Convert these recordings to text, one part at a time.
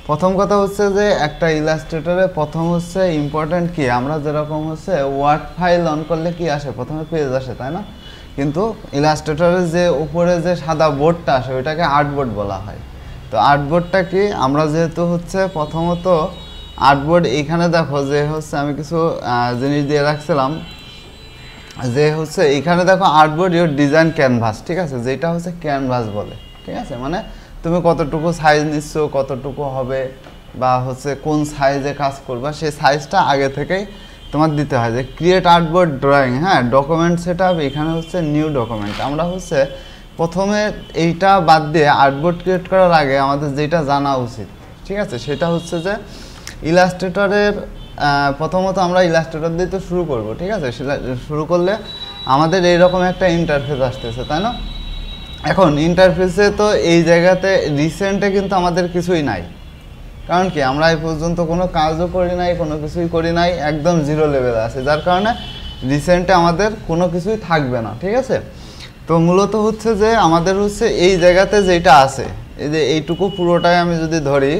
প্রথম কথা হচ্ছে যে একটা ইলাস্ট্রেটরে প্রথম হচ্ছে ইম্পর্টেন্ট কি, আমরা যেরকম হচ্ছে ওয়ার্ড ফাইল অন করলে কি আসে, প্রথমে পেজ আসে, তাই না? কিন্তু ইলাস্ট্রেটরের যে উপরে যে সাদা বোর্ডটা আসে ওইটাকে আর্টবোর্ড বলা হয়। তো আর্টবোর্ডটা কি, আমরা যেহেতু হচ্ছে প্রথমত আর্টবোর্ড এইখানে দেখো যে হচ্ছে আমি কিছু জিনিস দিয়ে রাখছিলাম, যে হচ্ছে এইখানে দেখো আর্টবোর্ড ইউর ডিজাইন ক্যানভাস, ঠিক আছে, যেটা হচ্ছে ক্যানভাস বলে, ঠিক আছে, মানে তুমি কতটুকু সাইজ নিচ্ছ, কতটুকু হবে, বা হচ্ছে কোন সাইজে কাজ করবা সেই সাইজটা আগে থেকেই তোমার দিতে হয়। যে ক্রিয়েট আর্টবোর্ড ড্রয়িং, হ্যাঁ, ডকুমেন্ট সেট আপ, এখানে হচ্ছে নিউ ডকুমেন্ট। আমরা হচ্ছে প্রথমে এইটা বাদ দিয়ে আর্টবোর্ড ক্রিয়েট করার আগে আমাদের যেটা জানা উচিত, ঠিক আছে, সেটা হচ্ছে যে ইলাস্ট্রেটরের প্রথমত আমরা ইলাস্ট্রেটর দিয়ে তো শুরু করব, ঠিক আছে, সেটা শুরু করলে আমাদের এইরকম একটা ইন্টারফেস আসতেছে, তাই না? এখন ইন্টারফেসে তো এই জায়গাতে রিসেন্টে কিন্তু আমাদের কিছুই নাই, কারণ কি আমরা এই পর্যন্ত কোনো কাজও করি নাই, কোনো কিছুই করি নাই, একদম জিরো লেভেলে আছে, যার কারণে রিসেন্টে আমাদের কোনো কিছুই থাকবে না, ঠিক আছে। তো মূলত হচ্ছে যে আমাদের হচ্ছে এই জায়গাতে যেটা আছে, এই যে এইটুকু পুরোটাই আমি যদি ধরি,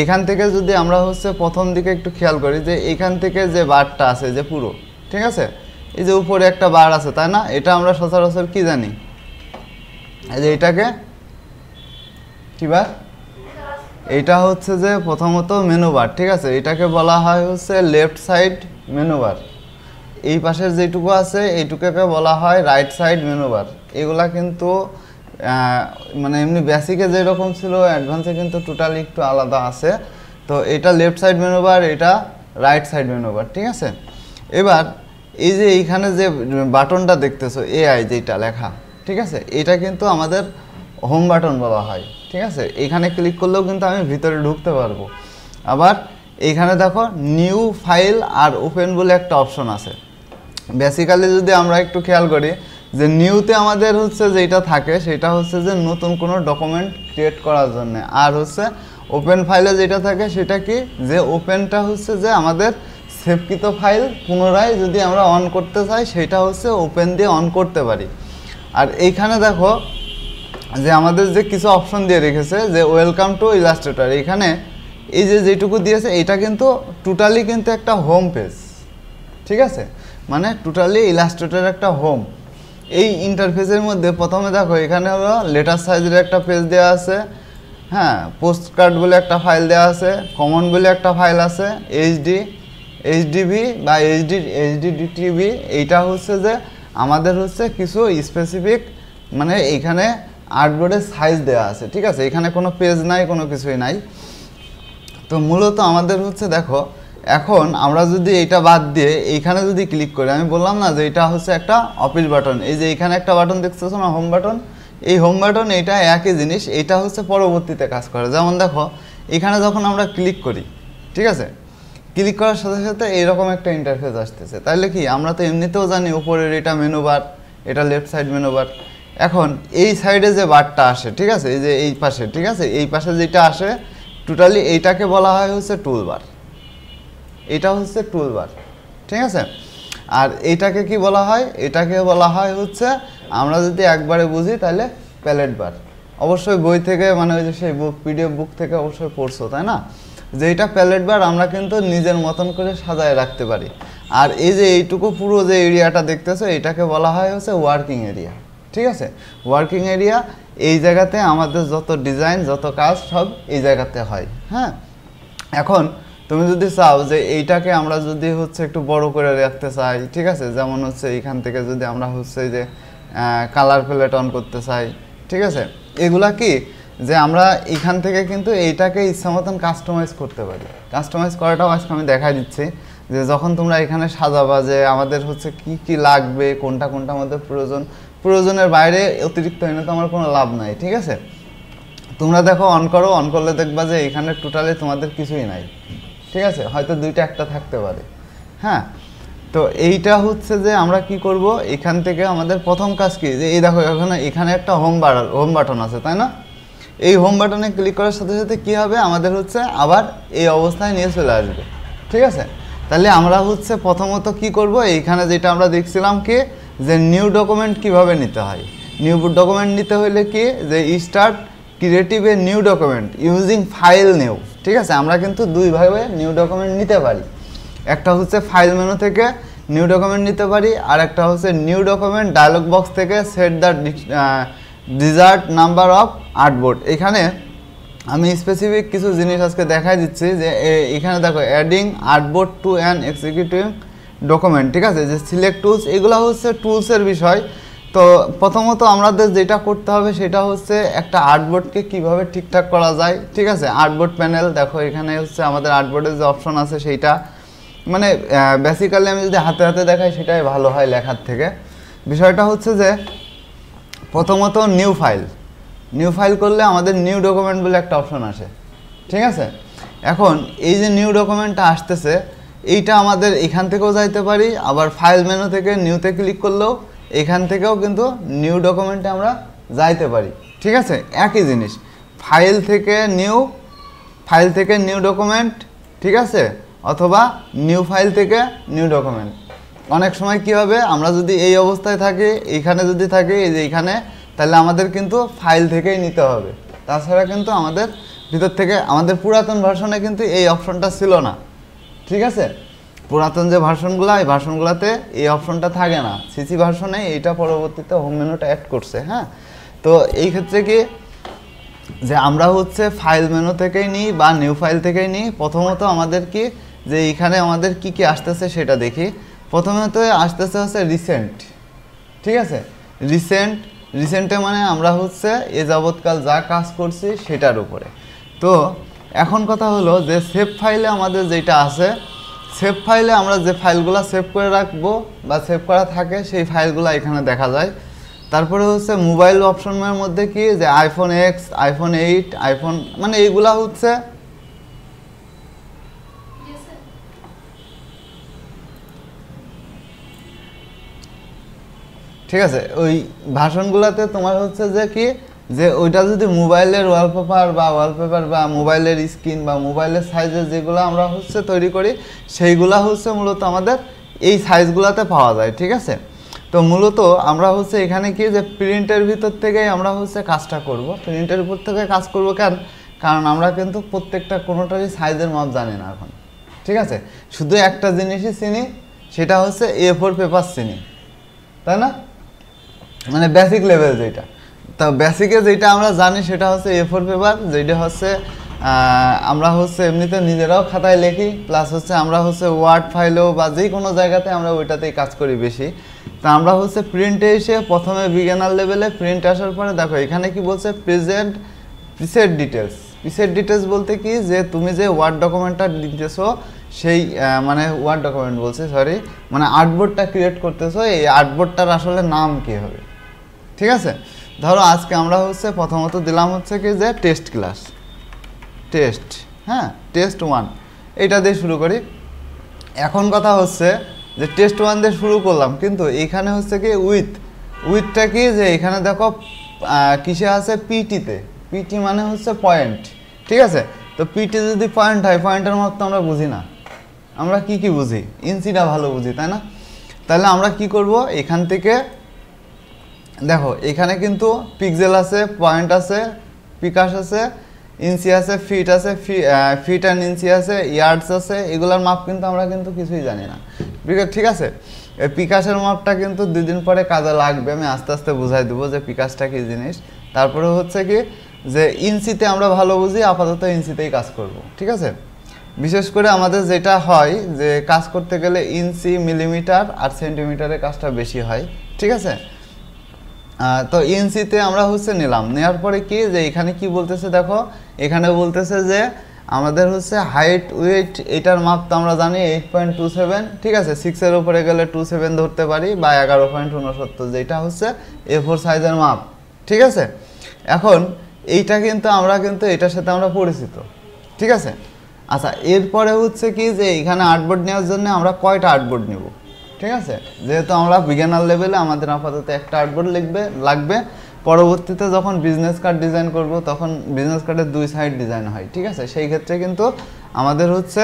এখান থেকে যদি আমরা হচ্ছে প্রথম দিকে একটু খেয়াল করি যে এইখান থেকে যে বারটা আছে যে পুরো, ঠিক আছে, এই যে উপরে একটা বার আছে, তাই না? এটা আমরা সচরাচর কি জানি, এই যে এটাকে কি বার, এইটা হচ্ছে যে প্রথমত মেনু বার, ঠিক আছে, এটাকে বলা হয় হচ্ছে লেফট সাইড মেনু বার। এই পাশের যেটুকু আছে এইটুকুকে বলা হয় রাইট সাইড মেনু বার। এগুলা কিন্তু মানে এমনি বেসিকে যেরকম ছিল অ্যাডভান্সে কিন্তু টোটালি একটু আলাদা আছে। তো এটা লেফট সাইড মেনু বার, এটা রাইট সাইড মেনু বার, ঠিক আছে। এবার এই যে এইখানে যে বাটনটা দেখতেছো এআই যেটা লেখা, ঠিক আছে, এটা কিন্তু আমাদের হোম বাটন বলা হয়, ঠিক আছে। এখানে ক্লিক করলেও কিন্তু আমি ভিতরে ঢুকতে পারবো। আবার এইখানে দেখো নিউ ফাইল আর ওপেন বলে একটা অপশন আছে। বেসিক্যালি যদি আমরা একটু খেয়াল করি যে নিউতে আমাদের হচ্ছে যেটা থাকে সেটা হচ্ছে যে নতুন কোনো ডকুমেন্ট ক্রিয়েট করার জন্য, আর হচ্ছে ওপেন ফাইলে যেটা থাকে সেটা কি, যে ওপেনটা হচ্ছে যে আমাদের সেভকৃত ফাইল পুনরায় যদি আমরা অন করতে চাই সেটা হচ্ছে ওপেন দিয়ে অন করতে পারি। আর এইখানে দেখো যে আমাদের যে কিছু অপশন দিয়ে রেখেছে যে ওয়েলকাম টু ইলাস্ট্রেটর, এখানে এই যে যেটুকু দিয়েছে এটা কিন্তু টোটালি কিন্তু একটা হোম পেজ, ঠিক আছে, মানে টোটালি ইলাস্ট্রেটর একটা হোম। এই ইন্টারফেসের মধ্যে প্রথমে দেখো এখানে হলো লেটার সাইজের একটা পেজ দেওয়া আছে, হ্যাঁ, পোস্ট কার্ড বলে একটা ফাইল দেওয়া আছে, কমন বলে একটা ফাইল আছে, এইচডিবি বা এইচডিটিবি, এইটা হচ্ছে যে আমাদের হচ্ছে কিছু স্পেসিফিক মানে এইখানে আর্টবোর্ডের সাইজ দেওয়া আছে, ঠিক আছে, এখানে কোনো পেজ নাই, কোনো কিছুই নাই। তো মূলত আমাদের হচ্ছে দেখো এখন আমরা যদি এইটা বাদ দিয়ে এইখানে যদি ক্লিক করি, আমি বললাম না যে এটা হচ্ছে একটা অফিস বাটন, এই যে এইখানে একটা বাটন দেখতেছো না হোম বাটন, এই হোম বাটন এইটা একই জিনিস, এইটা হচ্ছে পরবর্তীতে কাজ করে। যেমন দেখো এখানে যখন আমরা ক্লিক করি, ঠিক আছে, ক্লিক করার সাথে সাথে এইরকম একটা ইন্টারফেস আসতেছে। তাহলে কি আমরা তো এমনিতেও জানি উপরের এটা মেনু বার, এটা লেফট সাইড মেনু বার। এখন এই সাইডে যে বারটা আসে, ঠিক আছে, এই যে এই পাশে, ঠিক আছে, এই পাশে যেটা আসে টোটালি এইটাকে বলা হয় হচ্ছে টুল বার, এটা হচ্ছে টুল বার, ঠিক আছে। আর এইটাকে কি বলা হয়, এটাকে বলা হয় হচ্ছে আমরা যদি একবারে বুঝি তাহলে প্যালেট বার। অবশ্যই বই থেকে মানে ওই যে সেই বুক পিডিএফ বুক থেকে অবশ্যই পড়ছো, তাই না, যে এটা প্যালেট বার আমরা কিন্তু নিজের মতন করে সাজায় রাখতে পারি। আর এই যে এইটুকু পুরো যে এরিয়াটা দেখতেছো এটাকে বলা হয় হচ্ছে ওয়ার্কিং এরিয়া, ঠিক আছে। ওয়ার্কিং এরিয়া এই জায়গাতে আমাদের যত ডিজাইন যত কাজ সব এই জায়গাতে হয়, হ্যাঁ। এখন তুমি যদি চাও যে এইটাকে আমরা যদি হচ্ছে একটু বড় করে রাখতে চাই, ঠিক আছে, যেমন হচ্ছে এইখান থেকে যদি আমরা হচ্ছে যে কালার প্যালেট অন করতে চাই, ঠিক আছে, এগুলা কি যে আমরা এখান থেকে কিন্তু এইটাকে ইচ্ছা মতন কাস্টমাইজ করতে পারি। কাস্টমাইজ করাটাও আজকে আমি দেখাই দিচ্ছি যে যখন তোমরা এখানে সাজাবা যে আমাদের হচ্ছে কি কি লাগবে, কোনটা কোনটা আমাদের প্রয়োজনের বাইরে অতিরিক্ত এনে তো আমার কোনো লাভ নাই, ঠিক আছে। তোমরা দেখো অন করো, অন করলে দেখবা যে এখানে টোটালি তোমাদের কিছুই নাই, ঠিক আছে, হয়তো দুইটা একটা থাকতে পারে, হ্যাঁ। তো এইটা হচ্ছে যে আমরা কি করব, এখান থেকে আমাদের প্রথম কাজ কি, যে এই দেখো এখানে একটা হোম বাটন আছে, তাই না। এই হোম বাটনে ক্লিক করার সাথে সাথে কি হবে, আমাদের হচ্ছে আবার এই অবস্থায় নিয়ে চলে আসবে, ঠিক আছে। তাহলে আমরা হচ্ছে প্রথমত কি করব, এইখানে যেটা আমরা দেখছিলাম কি যে নিউ ডকুমেন্ট কিভাবে নিতে হয়। নিউ ডকুমেন্ট নিতে হলে কি যে start creative a new document using file new. ঠিক আছে, আমরা কিন্তু দুইভাবে নিউ ডকুমেন্ট নিতে পারি। একটা হচ্ছে ফাইল মেনু থেকে নিউ ডকুমেন্ট নিতে পারি, আর একটা হচ্ছে নিউ ডকুমেন্ট ডায়লগ বক্স থেকে set the desert number of artboard. এখানে আমি স্পেসিফিক কিছু জিনিস আজকে দেখাই দিচ্ছি যে এখানে দেখো adding artboard to an executive document. ঠিক আছে, যে সিলেক্ট টুলস, এগুলো হচ্ছে টুলসের বিষয়। তো প্রথমত আমাদের যেটা করতে হবে সেটা হচ্ছে একটা আর্টবোর্ডকে কিভাবে ঠিকঠাক করা যায়। ঠিক আছে, আর্টবোর্ড প্যানেল দেখো, এখানে হচ্ছে আমাদের আর্টবোর্ডের যে অপশন আছে সেইটা, মানে বেসিক্যালি আমি যদি হাতে হাতে দেখাই সেটাই ভালো হয় লেখার থেকে। বিষয়টা হচ্ছে যে প্রথমত নিউ ফাইল করলে আমাদের নিউ ডকুমেন্ট বলে একটা অপশন আসে। ঠিক আছে, এখন এই যে নিউ ডকুমেন্টটা আসতেছে এইটা আমাদের এখান থেকেও যাইতে পারি, আবার ফাইল মেনু থেকে নিউতে ক্লিক করলেও এখান থেকেও কিন্তু নিউ ডকুমেন্টে আমরা যাইতে পারি। ঠিক আছে, একই জিনিস, ফাইল থেকে নিউ ডকুমেন্ট। ঠিক আছে, অথবা নিউ ফাইল থেকে নিউ ডকুমেন্ট। অনেক সময় কি হবে, আমরা যদি এই অবস্থায় থাকি, এইখানে যদি থাকি, এই যে এইখানে, তাহলে আমাদের কিন্তু ফাইল থেকেই নিতে হবে। তাছাড়া কিন্তু আমাদের ভিতর থেকে, আমাদের পুরাতন ভার্সনে কিন্তু এই অপশনটা ছিল না। ঠিক আছে, পুরাতন যে ভার্সনগুলো, এই ভার্সনগুলোতে এই অপশনটা থাকে না। সিসি ভার্সনে এইটা পরবর্তীতে হোম মেনুটা অ্যাড করছে। হ্যাঁ, তো এই ক্ষেত্রে কি যে আমরা হচ্ছে ফাইল মেনু থেকেই নিই বা নিউ ফাইল থেকেই নিই। প্রথমত আমাদের কি যে এইখানে আমাদের কি কি আসতেছে সেটা দেখি। প্রথমত আসতেছে হচ্ছে রিসেন্ট। ঠিক আছে, রিসেন্টে মানে আমরা হচ্ছে এ যাবৎকাল যা কাজ করছি সেটার উপরে। তো এখন কথা হলো যে সেভ ফাইলে আমাদের যেটা আছে, সেভ ফাইলে আমরা যে ফাইলগুলো সেভ করে রাখবো বা সেভ করা থাকে সেই ফাইলগুলো এখানে দেখা যায়। তারপরে হচ্ছে মোবাইল অপশনের মধ্যে কি যে আইফোন এক্স, আইফোন 8, আইফোন, মানে এইগুলা হচ্ছে ঠিক আছে, ওই ভার্সনগুলোতে তোমার হচ্ছে যে কি যে ওইটা যদি মোবাইলের ওয়ালপেপার বা মোবাইলের স্ক্রিন বা মোবাইলের সাইজের যেগুলো আমরা হচ্ছে তৈরি করি সেইগুলা হচ্ছে মূলত আমাদের এই সাইজগুলোতে পাওয়া যায়। ঠিক আছে, তো মূলত আমরা হচ্ছে এখানে কি যে প্রিন্টের ভিতর থেকেই আমরা হচ্ছে কাজটা করব। প্রিন্টের উপর থেকে কাজ করব কেন, কারণ আমরা কিন্তু প্রত্যেকটা কোনোটারই সাইজের মাপ জানি না এখন। ঠিক আছে, শুধু একটা জিনিসই চিনি, সেটা হচ্ছে A4 পেপার চিনি, তাই না, মানে বেসিক লেভেল যেটা। তো বেসিকে যেটা আমরা জানি সেটা হচ্ছে A4 পেপার, যেটা হচ্ছে আমরা হচ্ছে এমনিতে নিজেরাও খাতায় লিখি, প্লাস হচ্ছে আমরা হচ্ছে ওয়ার্ড ফাইলেও বা যে কোনো জায়গাতে আমরা ওইটাতেই কাজ করি বেশি। তা আমরা হচ্ছে প্রিন্টে এসে প্রথমে বিগিনার লেভেলে প্রিন্ট আসার পরে দেখো এখানে কি বলছে প্রিসেট ডিটেলস বলতে কি যে তুমি যে ওয়ার্ড ডকুমেন্টটা দিতেছো সেই মানে ওয়ার্ড ডকুমেন্ট বলছি সরি, মানে আর্টবোর্ডটা ক্রিয়েট করতেছো, এই আর্টবোর্ডটার আসলে নাম কি হবে। ঠিক আছে, ধরো আজকে আমরা হচ্ছে প্রথমত দিলাম হচ্ছে কি যে টেস্ট, হ্যাঁ, টেস্ট 1 এইটা দিয়ে শুরু করি। এখন কথা হচ্ছে যে টেস্ট 1 দিয়ে শুরু করলাম, কিন্তু এখানে হচ্ছে কি উইথটা কি যে এখানে দেখো কিসে আছে, পিটি মানে হচ্ছে পয়েন্ট। ঠিক আছে, তো পিটি যদি পয়েন্ট হয়, পয়েন্টের মতো তো আমরা বুঝি না, আমরা কি বুঝি, ইঞ্চিটা ভালো বুঝি, তাই না। তাহলে আমরা কি করব, এখান থেকে দেখো এখানে কিন্তু পিক্সেল আছে, পয়েন্ট আছে, পিকাস আছে, ইঞ্চি আছে, ফিট আছে, ফিট অ্যান্ড ইঞ্চি আছে, ইয়ার্ডস আছে, এগুলোর মাপ কিন্তু আমরা কিন্তু কিছুই জানি না। ঠিক আছে, এই পিকাসের মাপটা কিন্তু 2 দিন পরে কাজে লাগবে, আমি আস্তে আস্তে বুঝাই দেবো যে পিকাসটা কী জিনিস। তারপরে হচ্ছে কি যে ইঞ্চিতে আমরা ভালো বুঝি, আপাতত ইঞ্চিতেই কাজ করব। ঠিক আছে, বিশেষ করে আমাদের যেটা হয় যে কাজ করতে গেলে ইঞ্চি, মিলিমিটার আর সেন্টিমিটারে কাজটা বেশি হয়। ঠিক আছে, তো ইঞ্চিতে আমরা হচ্ছে নিলাম, নেওয়ার পরে কি যে এখানে কি বলতেছে দেখো, এখানে বলতেছে যে আমাদের হচ্ছে হাইট উইথ, এটার মাপ তো আমরা জানি 8.27। ঠিক আছে, 6-এর উপরে গেলে 27 ধরতে পারি বা 11.69, যেটা হচ্ছে A4 সাইজের মাপ। ঠিক আছে, এখন এইটা কিন্তু আমরা কিন্তু এটার সাথে আমরা পরিচিত। ঠিক আছে, আচ্ছা এরপরে হচ্ছে কি যে এখানে আর্টবোর্ড নেওয়ার জন্য আমরা কয়টা আর্টবোর্ড নেব। ঠিক আছে, যেহেতু আমরা বিগিনার লেভেলে আমাদের আপাতত একটা আর্টবোর্ড লাগবে। পরবর্তীতে যখন বিজনেস কার্ড ডিজাইন করব তখন বিজনেস কার্ডের 2 সাইড ডিজাইন হয়। ঠিক আছে, সেই ক্ষেত্রে কিন্তু আমাদের হচ্ছে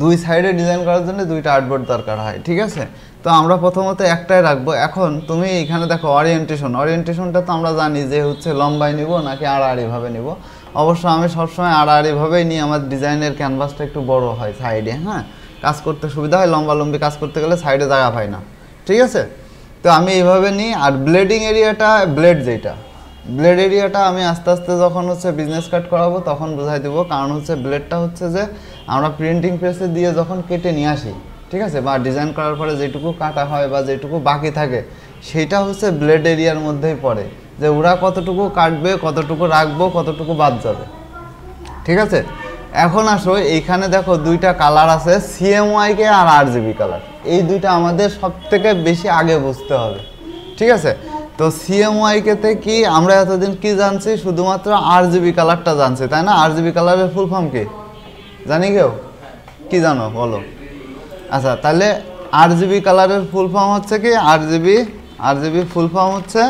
2 সাইডে ডিজাইন করার জন্য 2টা আর্টবোর্ড দরকার হয়। ঠিক আছে, তো আমরা প্রথমত একটাই রাখবো। এখন তুমি এখানে দেখো ওরিয়েন্টেশনটা তো আমরা জানি যে হচ্ছে লম্বায় নিব নাকি আড়াআড়িভাবে নিব। অবশ্য আমি সবসময় আড়াআড়িভাবেই নিই, আমার ডিজাইনের ক্যানভাসটা একটু বড় হয় সাইডে, হ্যাঁ, কাজ করতে সুবিধা হয়, লম্বালম্বি কাজ করতে গেলে সাইডে জায়গা পাই না, ঠিক আছে। তো আমি এইভাবে নিই। আর ব্লেডিং এরিয়াটা, ব্লেড এরিয়াটা আমি আস্তে আস্তে যখন হচ্ছে বিজনেস কাট করাবো তখন বোঝাই দেবো। কারণ হচ্ছে ব্লেডটা হচ্ছে যে আমরা প্রিন্টিং প্রেসে দিয়ে যখন কেটে নিয়ে আসি, ঠিক আছে, বা ডিজাইন করার পরে যেটুকু কাটা হয় বা যেটুকু বাকি থাকে সেইটা হচ্ছে ব্লেড এরিয়ার মধ্যেই পড়ে, যে ওরা কতটুকু কাটবে, কতটুকু রাখবো, কতটুকু বাদ যাবে, ঠিক আছে। এখন আসো এইখানে দেখো দুইটা কালার আছে, CMYK আর RGB কালার। এই দুইটা আমাদের সব থেকে বেশি আগে বুঝতে হবে, ঠিক আছে। তো CMYK তে কি আমরা এতদিন কি জানছি, শুধুমাত্র RGB কালারটা জানছি, তাই না? RGB কালারের ফুল ফর্ম কি জানি কেউ? কি জানো বলো? আচ্ছা, তাহলে RGB কালারের ফুল ফর্ম হচ্ছে কি, RGB ফুল ফর্ম হচ্ছে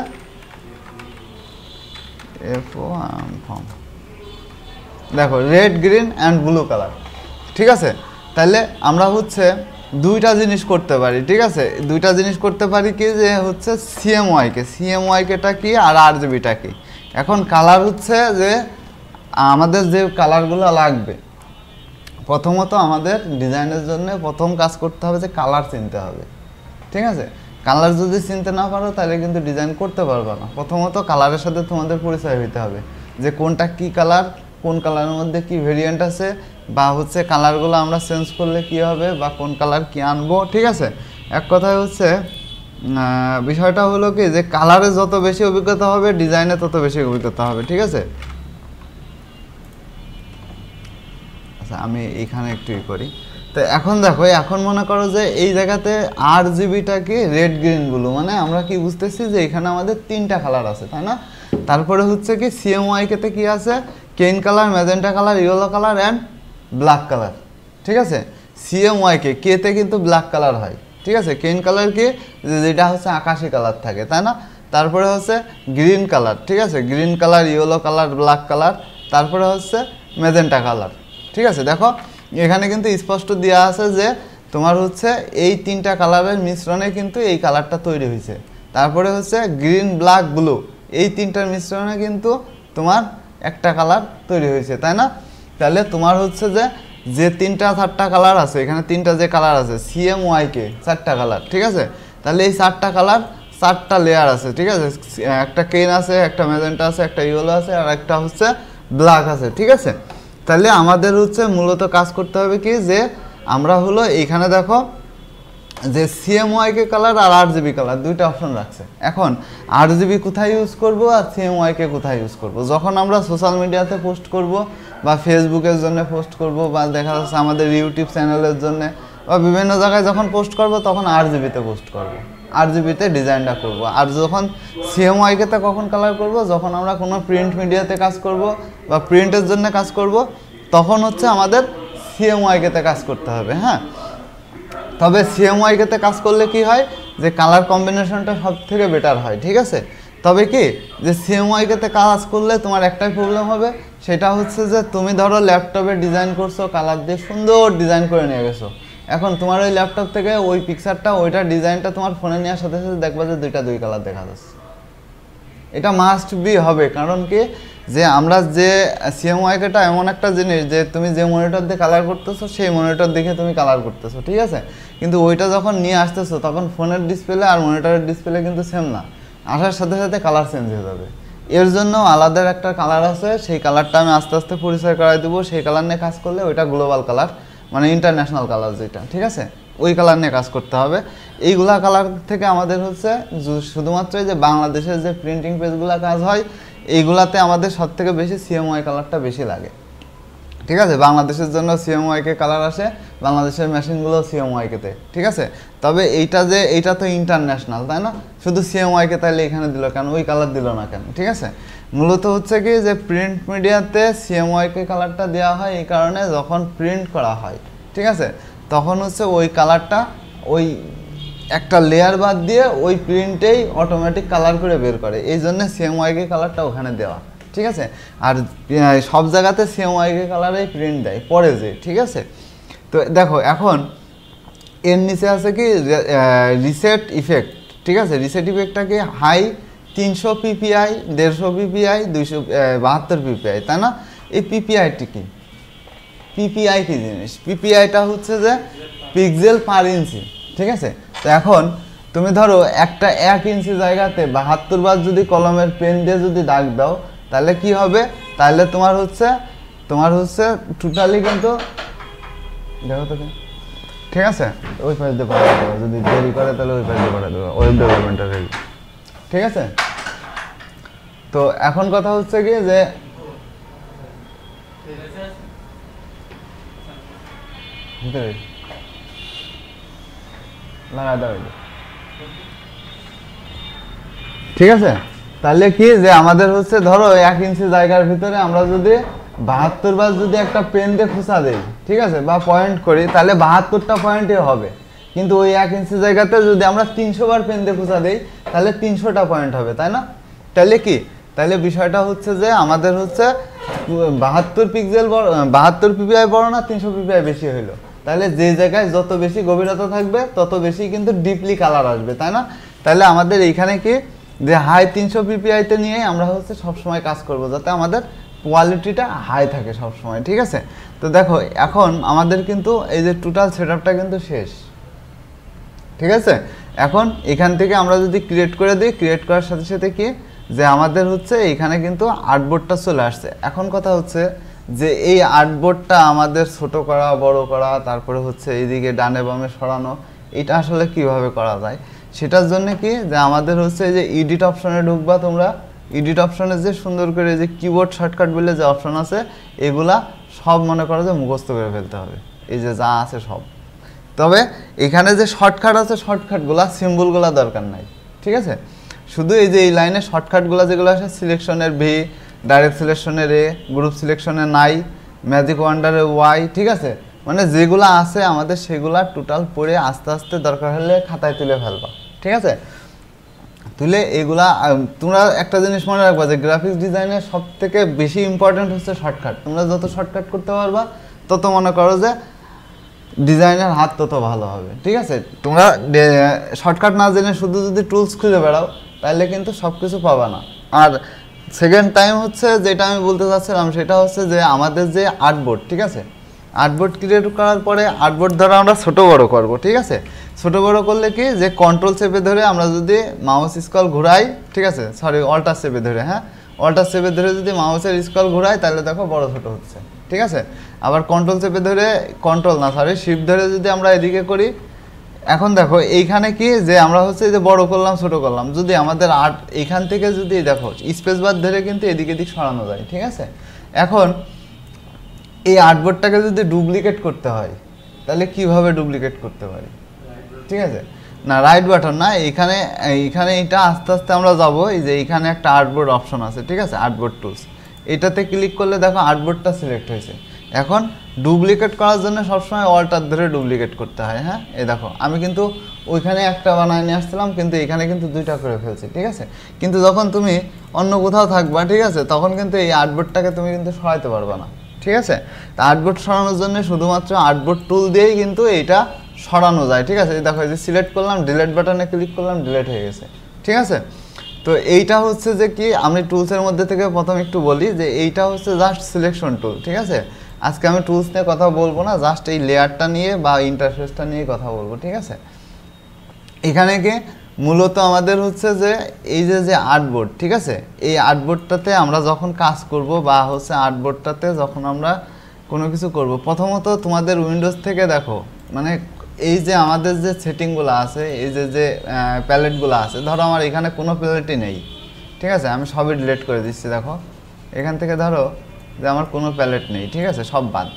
দেখো red, green and blue colour, ঠিক আছে। তাহলে আমরা হচ্ছে দুইটা জিনিস করতে পারি, ঠিক আছে। দুইটা জিনিস করতে পারি কি, যে হচ্ছে CMYKটা কি আর RGBটা কি। এখন কালার হচ্ছে যে আমাদের যে কালারগুলো লাগবে, প্রথমত আমাদের ডিজাইনের জন্য প্রথম কাজ করতে হবে যে কালার চিনতে হবে, ঠিক আছে। কালার যদি চিনতে না পারো তাহলে কিন্তু ডিজাইন করতে পারবে না। প্রথমত কালারের সাথে তোমাদের পরিচয় হইতে হবে, যে কোনটা কি কালার, কোন কালারের মধ্যে কি ভেরিয়েন্ট আছে, বা হচ্ছে কালারগুলো আমরা চেঞ্জ করলে কি হবে, বা কোন কালার কি আনবো, ঠিক আছে। এক কথায় হচ্ছে বিষয়টা হলো কি, যে কালারে যত বেশি অভিজ্ঞতা হবে ডিজাইনে তত বেশি অভিজ্ঞতা হবে, ঠিক আছে। আচ্ছা, আমি এখানে একটু করি। তো এখন দেখো, এখন মনে করো যে এই জায়গাতে RGBটা কি রেড, গ্রিন, ব্লু, মানে আমরা কি বুঝতেছি যে এখানে আমাদের তিনটা কালার আছে, তাই না? তারপরে হচ্ছে কি CMYKতে কি আছে, কেন colour, magenta colour, yellow colour and black colour, ঠিক আছে। CMYK কেতে কিন্তু ব্ল্যাক কালার হয়, ঠিক আছে। কেন কালার কি, যেটা হচ্ছে আকাশি কালার থাকে, তাই না? তারপরে হচ্ছে গ্রিন কালার, ঠিক আছে, green colour, yellow colour, black colour, তারপরে হচ্ছে ম্যাজেন্টা কালার, ঠিক আছে। দেখো এখানে কিন্তু স্পষ্ট দেওয়া আছে যে তোমার হচ্ছে এই তিনটা কালারের মিশ্রণে কিন্তু এই কালারটা তৈরি হয়েছে। তারপরে হচ্ছে গ্রিন, ব্ল্যাক, ব্লু, এই তিনটার মিশ্রণে কিন্তু তোমার একটা কালার তৈরি হয়েছে, তাই না? তাহলে তোমার হচ্ছে যে তিনটা চারটা কালার আছে, এখানে তিনটা যে কালার আছে CMYK চারটা কালার, ঠিক আছে। তাহলে এই চারটা কালার চারটা লেয়ার আছে, ঠিক আছে। একটা কেন আছে, একটা ম্যাজেন্টা আছে, একটা ইয়েলো আছে, আর একটা হচ্ছে ব্ল্যাক আছে, ঠিক আছে। তাহলে আমাদের হচ্ছে মূলত কাজ করতে হবে কি, যে আমরা হলো এইখানে দেখো যে CMYK কালার আর RGB কালার দুইটা অপশন রাখছে। এখন RGB কোথায় ইউজ করব আর CMYK কোথায় ইউজ করব, যখন আমরা সোশ্যাল মিডিয়াতে পোস্ট করব বা ফেসবুকের জন্য পোস্ট করব, বা দেখা যাচ্ছে আমাদের ইউটিউব চ্যানেলের জন্য বা বিভিন্ন জায়গায় যখন পোস্ট করব তখন RGBতে পোস্ট করব, RGBতে ডিজাইনটা করব। আর যখন CMYKতে কখন কালার করব, যখন আমরা কোনো প্রিন্ট মিডিয়াতে কাজ করব বা প্রিন্টের জন্য কাজ করব, তখন হচ্ছে আমাদের CMYKতে কাজ করতে হবে, হ্যাঁ। তবে CMYKতে কাজ করলে কি হয়, যে কালার কম্বিনেশনটা সব থেকে বেটার হয়, ঠিক আছে। তবে কি, যে CMYKতে কাজ করলে তোমার একটাই প্রবলেম হবে, সেটা হচ্ছে যে তুমি ধরো ল্যাপটপে ডিজাইন করছো, কালার দিয়ে সুন্দর ডিজাইন করে নিয়ে গেছো, এখন তোমার ওই ল্যাপটপ থেকে ওই পিকচারটা, ওইটার ডিজাইনটা তোমার ফোনে নেওয়ার সাথে সাথে দেখবা যে দুই কালার দেখা যাচ্ছে। এটা মাস্ট বি হবে, কারণ কি, যে আমরা যে CMYKটা এমন একটা জিনিস যে তুমি যে মনিটর দিয়ে কালার করতেছো সেই মনিটর দেখে তুমি কালার করতেছো, ঠিক আছে। কিন্তু ওইটা যখন নিয়ে আসতেছো তখন ফোনের ডিসপ্লে আর মনিটরের ডিসপ্লে কিন্তু সেম না, আসার সাথে সাথে কালার চেঞ্জ হয়ে যাবে। এর জন্য আলাদা একটা কালার আছে, সেই কালারটা আমি আস্তে আস্তে পরিচয় করাই দেবো। সেই কালার নিয়ে কাজ করলে ওইটা গ্লোবাল কালার, মানে ইন্টারন্যাশনাল কালার যেটা, ঠিক আছে, ওই কালার নিয়ে কাজ করতে হবে। এইগুলা কালার থেকে আমাদের হচ্ছে শুধুমাত্র যে বাংলাদেশের যে প্রিন্টিং পেজগুলো কাজ হয় এইগুলাতে আমাদের সব থেকে বেশি CMYK কালারটা বেশি লাগে, ঠিক আছে। বাংলাদেশের জন্য CMYK কালার আসে, বাংলাদেশের মেশিনগুলো CMYKতে, ঠিক আছে। তবে এইটা তো ইন্টারন্যাশনাল, তাই না? শুধু CMYK তাইলে এখানে দিল কেন, ওই কালার দিল না কেন, ঠিক আছে। মূলত হচ্ছে কি, যে প্রিন্ট মিডিয়াতে CMYK কালারটা দেওয়া হয় এই কারণে, যখন প্রিন্ট করা হয়, ঠিক আছে, তখন হচ্ছে ওই কালারটা ওই একটা লেয়ার বাদ দিয়ে ওই প্রিন্টেই অটোমেটিক কালার করে বের করে, এই জন্য CMYK কালারটা ওখানে দেওয়া, ঠিক আছে। আর সব জায়গাতে CMYK কালারেই প্রিন্ট দেয় পরে যে, ঠিক আছে। তো দেখো এখন এর নিচে আছে কি রিসেট ইফেক্ট, ঠিক আছে। রিসেট ইফেক্টটা কি হাই 300 পিপিআই, 150 পিপিআই, 272 পিপিআই, তাই না? এই পিপিআইটি কি, পিপিআই কি জিনিস? পিপিআইটা হচ্ছে যে পিক্সেল পার ইঞ্চি, ঠিক আছে। তো এখন তুমি ধরো একটা 1 ইঞ্চি জায়গাতে 72 বার যদি কলমের পেন দিয়ে যদি দাগ দাও, তাহলে কি হবে? তাহলে তোমার হচ্ছে টোটালি কিন্তু দেখো তো, ঠিক আছে, ওই পাশ দিয়ে পাঠিয়ে দেবো, যদি দেরি করে তাহলে ওই পাশ দিয়ে পাঠিয়ে দেবো, ওয়েব ডেভেলপমেন্টের, ঠিক আছে। তো এখন কথা হচ্ছে কি যে লাগা দাও, ঠিক আছে। তাহলে কি যে আমাদের হচ্ছে ধরো 1 ইঞ্চি জায়গার ভিতরে আমরা যদি 72 বার যদি একটা পেন দিয়ে খোঁচা দেই, ঠিক আছে, বা পয়েন্ট করি, তাহলে 72টা পয়েন্টই হবে। কিন্তু ওই 1 ইঞ্চি জায়গাতে যদি আমরা 300 বার পেন দিয়ে খোঁচা দেই, তাহলে 300টা পয়েন্ট হবে, তাই না? তাহলে কি, তাহলে বিষয়টা হচ্ছে যে আমাদের হচ্ছে 72 পিক্সেল বড়, 72 পিপিআই বড় না 300 পিপিআই বেশি হইলো, তাহলে যে জায়গায় যত বেশি গভীরতা থাকবে তত বেশি কিন্তু ডিপলি কালার আসবে, তাই না? তাহলে আমাদের এইখানে কি যে হাই 300 পিপিআইতে নিয়ে আমরা হচ্ছে সবসময় কাজ করব, যাতে আমাদের কোয়ালিটিটা হাই থাকে সবসময়, ঠিক আছে। তো দেখো এখন আমাদের কিন্তু এই যে টোটাল সেটআপটা কিন্তু শেষ, ঠিক আছে। এখন এখান থেকে আমরা যদি ক্রিয়েট করে দিই, ক্রিয়েট করার সাথে সাথে কি যে আমাদের হচ্ছে এখানে কিন্তু আর্টবোর্ডটা চলে আসছে। এখন কথা হচ্ছে যে এই আর্টবোর্ডটা আমাদের ছোট করা, বড় করা, তারপরে হচ্ছে এইদিকে ডানে বামে সরানো, এটা আসলে কিভাবে করা যায়, সেটার জন্য কি যে আমাদের হচ্ছে এই যে এডিট অপশনে ঢুকবা তোমরা। এডিট অপশনে যে সুন্দর করে যে কিবোর্ড শর্টকাট বলে যে অপশন আছে, এগুলা সব মনে করো যে মুখস্থ করে ফেলতে হবে, এই যে যা আছে সব। তবে এখানে যে শর্টকাট আছে, শর্টকাটগুলা সিম্বলগুলা দরকার নাই, ঠিক আছে। শুধু এই যে এই লাইনে শর্টকাটগুলো যেগুলো আছে, সিলেকশনের ভি, ডাইরেক্ট সিলেকশনের এ, গ্রুপ সিলেকশনের নাই, ম্যাজিক ওয়ান্ডারের ওয়াই, ঠিক আছে, মানে যেগুলো আছে আমাদের সেগুলা টোটাল পড়ে আস্তে আস্তে দরকার হলে খাতায় তুলে ফেলবা, ঠিক আছে। তুলে এগুলা তোমরা একটা জিনিস মনে রাখবা যে গ্রাফিক্স ডিজাইনের সব থেকে বেশি ইম্পর্টেন্ট হচ্ছে শর্টকাট। তোমরা যত শর্টকাট করতে পারবা তত মনে করো যে ডিজাইনের হাত তত ভালো হবে, ঠিক আছে। তোমরা শর্টকাট না জেনে শুধু যদি টুলস খুঁজে বেড়াও, তাহলে কিন্তু সব কিছু পাবা না। আর সেকেন্ড টাইম হচ্ছে যেটা আমি বলতে চাচ্ছিলাম, সেটা হচ্ছে যে আমাদের যে আর্টবোর্ড, ঠিক আছে, আর্টবোর্ড ক্রিয়েট করার পরে আর্টবোর্ড দ্বারা আমরা ছোটো বড়ো করবো, ঠিক আছে। ছোটো বড়ো করলে কি যে কন্ট্রোল চেপে ধরে আমরা যদি মাউস স্ক্রল ঘুরাই, ঠিক আছে, সরি অল্টার চেপে ধরে, হ্যাঁ অল্টার চেপে ধরে যদি মাউসের স্ক্রল ঘুরাই, তাহলে দেখো বড় ছোটো হচ্ছে, ঠিক আছে। আবার কন্ট্রোল চেপে ধরে, কন্ট্রোল না সরি শিফট ধরে যদি আমরা এদিকে করি, এখন দেখো এইখানে কি যে আমরা হচ্ছে যে বড় করলাম ছোট করলাম, যদি আমাদের আর্ট এইখান থেকে যদি দেখো স্পেস বার ধরে কিন্তু এদিক এদিক সরানো যায়, ঠিক আছে। এখন এই আর্টবোর্ডটাকে যদি ডুপ্লিকেট করতে হয়, তাহলে কিভাবে ডুপ্লিকেট করতে পারি, ঠিক আছে। না রাইট বাটন না, এইখানে এটা আস্তে আস্তে আমরা যাবো, এই যে এইখানে একটা আর্টবোর্ড অপশন আছে, ঠিক আছে, আর্টবোর্ড টুলস, এটাতে ক্লিক করলে দেখো আর্টবোর্ডটা সিলেক্ট হয়েছে। এখন ডুপ্লিকেট করার জন্য সবসময় অল্টার ধরে ডুপ্লিকেট করতে হয়, হ্যাঁ এই দেখো আমি কিন্তু ওইখানে একটা বানায় নিয়ে আসছিলাম, কিন্তু এখানে কিন্তু 2টা করে ফেলছি, ঠিক আছে। কিন্তু যখন তুমি অন্য কোথাও থাকবা, ঠিক আছে, তখন কিন্তু এই আর্টবোর্ডটাকে তুমি কিন্তু সরাইতে পারবে না, ঠিক আছে। তা আর্টবোর্ড সরানোর জন্য শুধুমাত্র আর্টবোর্ড টুল দিয়েই কিন্তু এইটা সরানো যায়, ঠিক আছে। এই দেখো এই যে সিলেক্ট করলাম, ডিলিট বাটনে ক্লিক করলাম, ডিলিট হয়ে গেছে, ঠিক আছে। তো এইটা হচ্ছে যে কি আমি টুলসের মধ্যে থেকে প্রথম একটু বলি যে এইটা হচ্ছে জাস্ট সিলেকশন টুল, ঠিক আছে। আজকে আমি টুলস নিয়ে কথা বলবো না, জাস্ট এই লেয়ারটা নিয়ে বা ইন্টারফেসটা নিয়ে কথা বলবো, ঠিক আছে। এখানে কি মূলত আমাদের হচ্ছে যে এই যে আর্টবোর্ড, ঠিক আছে, এই আর্টবোর্ডটাতে আমরা যখন কাজ করব বা হচ্ছে আর্টবোর্ডটাতে যখন আমরা কোনো কিছু করব, প্রথমত তোমাদের উইন্ডোজ থেকে দেখো, মানে এই যে আমাদের যে সেটিংগুলো আছে, এই যে প্যালেটগুলো আছে, ধরো আমার এখানে কোনো প্যালেটই নেই, ঠিক আছে, আমি সবই ডিলিট করে দিচ্ছি। দেখো এখান থেকে ধরো যে আমার কোনো প্যালেট নেই, ঠিক আছে, সব বাদ,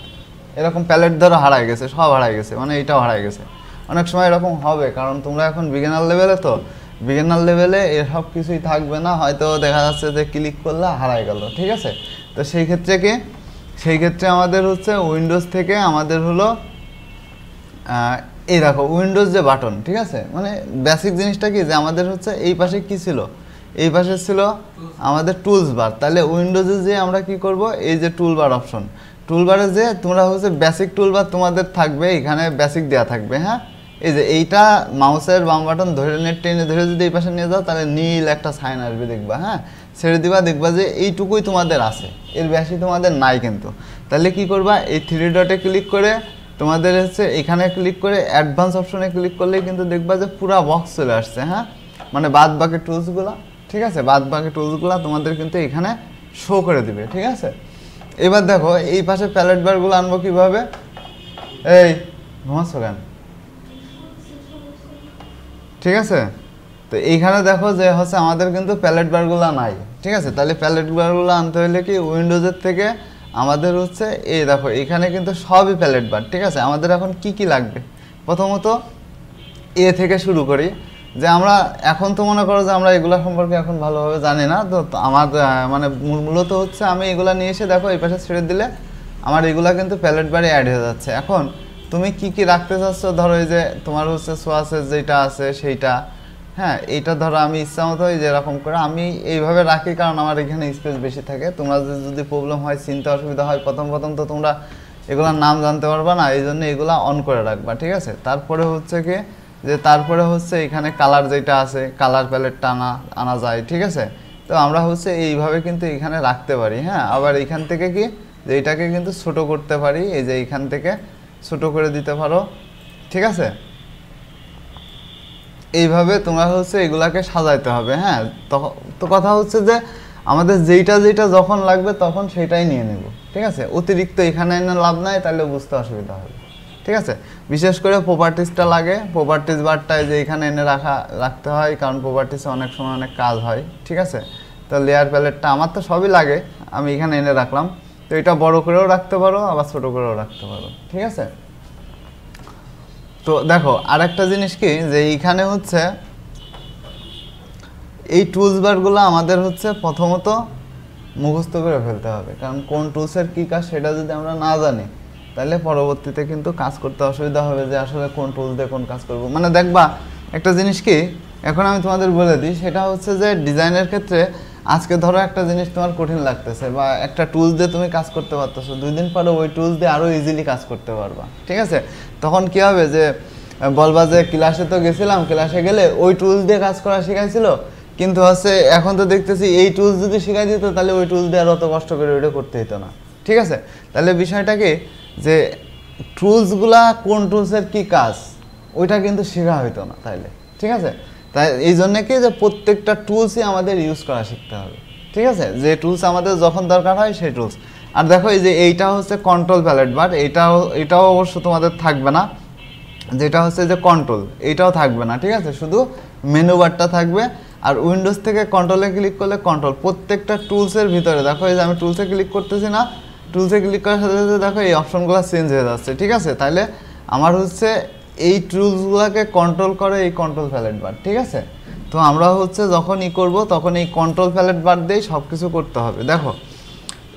এরকম প্যালেট ধরো হারাই গেছে, সব হারাই গেছে, মানে এইটাও হারাই গেছে। অনেক সময় এরকম হবে, কারণ তোমরা এখন বিগিনার লেভেলে, তো বিগিনার লেভেলে এসব কিছুই থাকবে না, হয়তো দেখা যাচ্ছে যে ক্লিক করলে হারাই গেল, ঠিক আছে। তো সেই ক্ষেত্রে কি, সেই ক্ষেত্রে আমাদের হচ্ছে উইন্ডোজ থেকে আমাদের হলো এই দেখো উইন্ডোজ যে বাটন, ঠিক আছে, মানে বেসিক জিনিসটা কি যে আমাদের হচ্ছে এই পাশে কি ছিল, এই পাশে ছিল আমাদের টুলস বার। তাহলে উইন্ডোজে যে আমরা কি করব, এই যে টুলবার অপশন, টুলবারে যে তোমরা হচ্ছে বেসিক টুলবার তোমাদের থাকবে, এখানে বেসিক দেওয়া থাকবে, হ্যাঁ এই যে এইটা মাউসের বাম বাটন ধরে টেনে ধরে যদি এই পাশে নিয়ে যাও তাহলে নীল একটা সাইন আসবে দেখবা, হ্যাঁ ছেড়ে দিবা, দেখবা যে এইটুকুই তোমাদের আছে, এর বেশি তোমাদের নাই। কিন্তু তাহলে কি করবা, এই 3 ডটে ক্লিক করে তোমাদের হচ্ছে এখানে ক্লিক করে অ্যাডভান্স অপশনে ক্লিক করলেই কিন্তু দেখবা যে পুরো বক্স চলে আসছে, হ্যাঁ মানে বাদ বাকি টুলসগুলো, ঠিক আছে, বাদ বাকি টুলসগুলো তোমাদের কিন্তু এখানে শো করে দিবে, ঠিক আছে। এবার দেখো এই পাশে প্যালেট বারগুলো আনবো কিভাবে, এই ঘুমাচ্ছ কেন, ঠিক আছে। তো এইখানে দেখো যে হচ্ছে আমাদের কিন্তু প্যালেট বারগুলো নাই, ঠিক আছে। তাহলে প্যালেট বারগুলো আনতে হলে কি উইন্ডোজের থেকে আমাদের হচ্ছে এই দেখো এখানে কিন্তু সবই প্যালেট বার, ঠিক আছে। আমাদের এখন কি কি লাগবে, প্রথমত এ থেকে শুরু করি, যে আমরা এখন তো মনে করো যে আমরা এগুলা সম্পর্কে এখন ভালোভাবে জানি না, তো আমার মানে মূলত হচ্ছে আমি এগুলা নিয়ে এসে দেখো এই পাশে ছেড়ে দিলে আমার এগুলা কিন্তু প্যালেট বারে অ্যাড হয়ে যাচ্ছে। এখন তুমি কি কি রাখতে চাচ্ছ, ধরো এই যে তোমার হচ্ছে সোয়াসের যেটা আছে সেইটা, হ্যাঁ এইটা ধরো আমি ইচ্ছা মতো যেরকম করে আমি এইভাবে রাখি, কারণ আমার এখানে স্পেস বেশি থাকে। তোমরা যদি প্রবলেম হয়, চিনতে অসুবিধা হয়, প্রথম তো তোমরা এগুলোর নাম জানতে পারবা না, এই জন্য এগুলা অন করে রাখবা, ঠিক আছে। তারপরে হচ্ছে কি যে তারপরে হচ্ছে এখানে কালার যেটা আছে, কালার প্যালেটটা আনা যায়, ঠিক আছে। তো আমরা হচ্ছে এইভাবে কিন্তু এখানে রাখতে পারি, হ্যাঁ। আবার এইখান থেকে কি যে এটাকে কিন্তু ছোট করতে পারি, এই যে এইখান থেকে ছোট করে দিতে পারো, ঠিক আছে। এইভাবে তোমরা হচ্ছে এগুলাকে সাজাইতে হবে, হ্যাঁ। তো কথা হচ্ছে যে আমাদের যেইটা যেটা যখন লাগবে তখন সেটাই নিয়ে নেব, ঠিক আছে। অতিরিক্ত এখানে এনে লাভ নাই, তাহলে বুঝতে অসুবিধা হবে, ঠিক আছে। বিশেষ করে প্রপার্টিসটা লাগে, প্রপার্টিস বারটায় যে এখানে এনে রাখতে হয়, কারণ প্রপার্টিসে অনেক সময় অনেক কাজ হয়, ঠিক আছে। তো লেয়ার প্যালেটটা আমার তো সবই লাগে, আমি এখানে এনে রাখলাম। তো এটা বড় করেও রাখতে পারো, আবার ছোট করেও রাখতে পারো, ঠিক আছে। তো দেখো আরেকটা জিনিস কি যে এইখানে হচ্ছে এই টুলস বারগুলো আমাদের হচ্ছে প্রথমত মুখস্থ করে ফেলতে হবে, কারণ কোন টুলসের কী কাজ সেটা যদি আমরা না জানি তাহলে পরবর্তীতে কিন্তু কাজ করতে অসুবিধা হবে, যে আসলে কোন টুলস দিয়ে কোন কাজ করব। মানে দেখবা একটা জিনিস কি এখন আমি তোমাদের বলে দিই, সেটা হচ্ছে যে ডিজাইনের ক্ষেত্রে আজকে ধরো একটা জিনিস তোমার কঠিন লাগতেছে বা একটা টুলস দিয়ে তুমি কাজ করতে পারতেছো, 2 দিন পরে ওই টুলস দিয়ে আরও ইজিলি কাজ করতে পারবা, ঠিক আছে। তখন কি হবে যে বলবা যে ক্লাসে তো গেছিলাম, ক্লাসে গেলে ওই টুলস দিয়ে কাজ করা শেখাইছিল, কিন্তু হচ্ছে এখন তো দেখতেছি এই টুলস যদি শেখাই দিত তাহলে ওই টুলস দিয়ে আর অত কষ্ট করে ওইটা করতে হতো না, ঠিক আছে। তাহলে বিষয়টা কি যে টুলসগুলা কোন টুলসের কি কাজ ওইটা কিন্তু শেখা হইতো না তাইলে, ঠিক আছে। তাই এই জন্য কি যে প্রত্যেকটা টুলসই আমাদের ইউজ করা শিখতে হবে, ঠিক আছে। যে টুলস আমাদের যখন দরকার হয় সেই টুলস। আর দেখো এই যে এইটা হচ্ছে কন্ট্রোল প্যালেট বার, এটাও অবশ্য তোমাদের থাকবে না, যেটা হচ্ছে যে কন্ট্রোল এইটাও থাকবে না, ঠিক আছে। শুধু মেনু বারটা থাকবে। আর উইন্ডোজ থেকে কন্ট্রোলে ক্লিক করলে কন্ট্রোল প্রত্যেকটা টুলসের ভিতরে দেখো এই যে আমি টুলসে ক্লিক করতেছি না, টুলসে ক্লিক করার সাথে সাথে দেখো এই অপশনগুলো চেঞ্জ হয়ে যাচ্ছে, ঠিক আছে। তাহলে আমার হচ্ছে এই টুলসগুলোকে কন্ট্রোল করে এই কন্ট্রোল প্যালেট বার, ঠিক আছে। তো আমরা হচ্ছে যখন করব তখন এই কন্ট্রোল প্যালেট বার দিয়েই সব কিছু করতে হবে। দেখো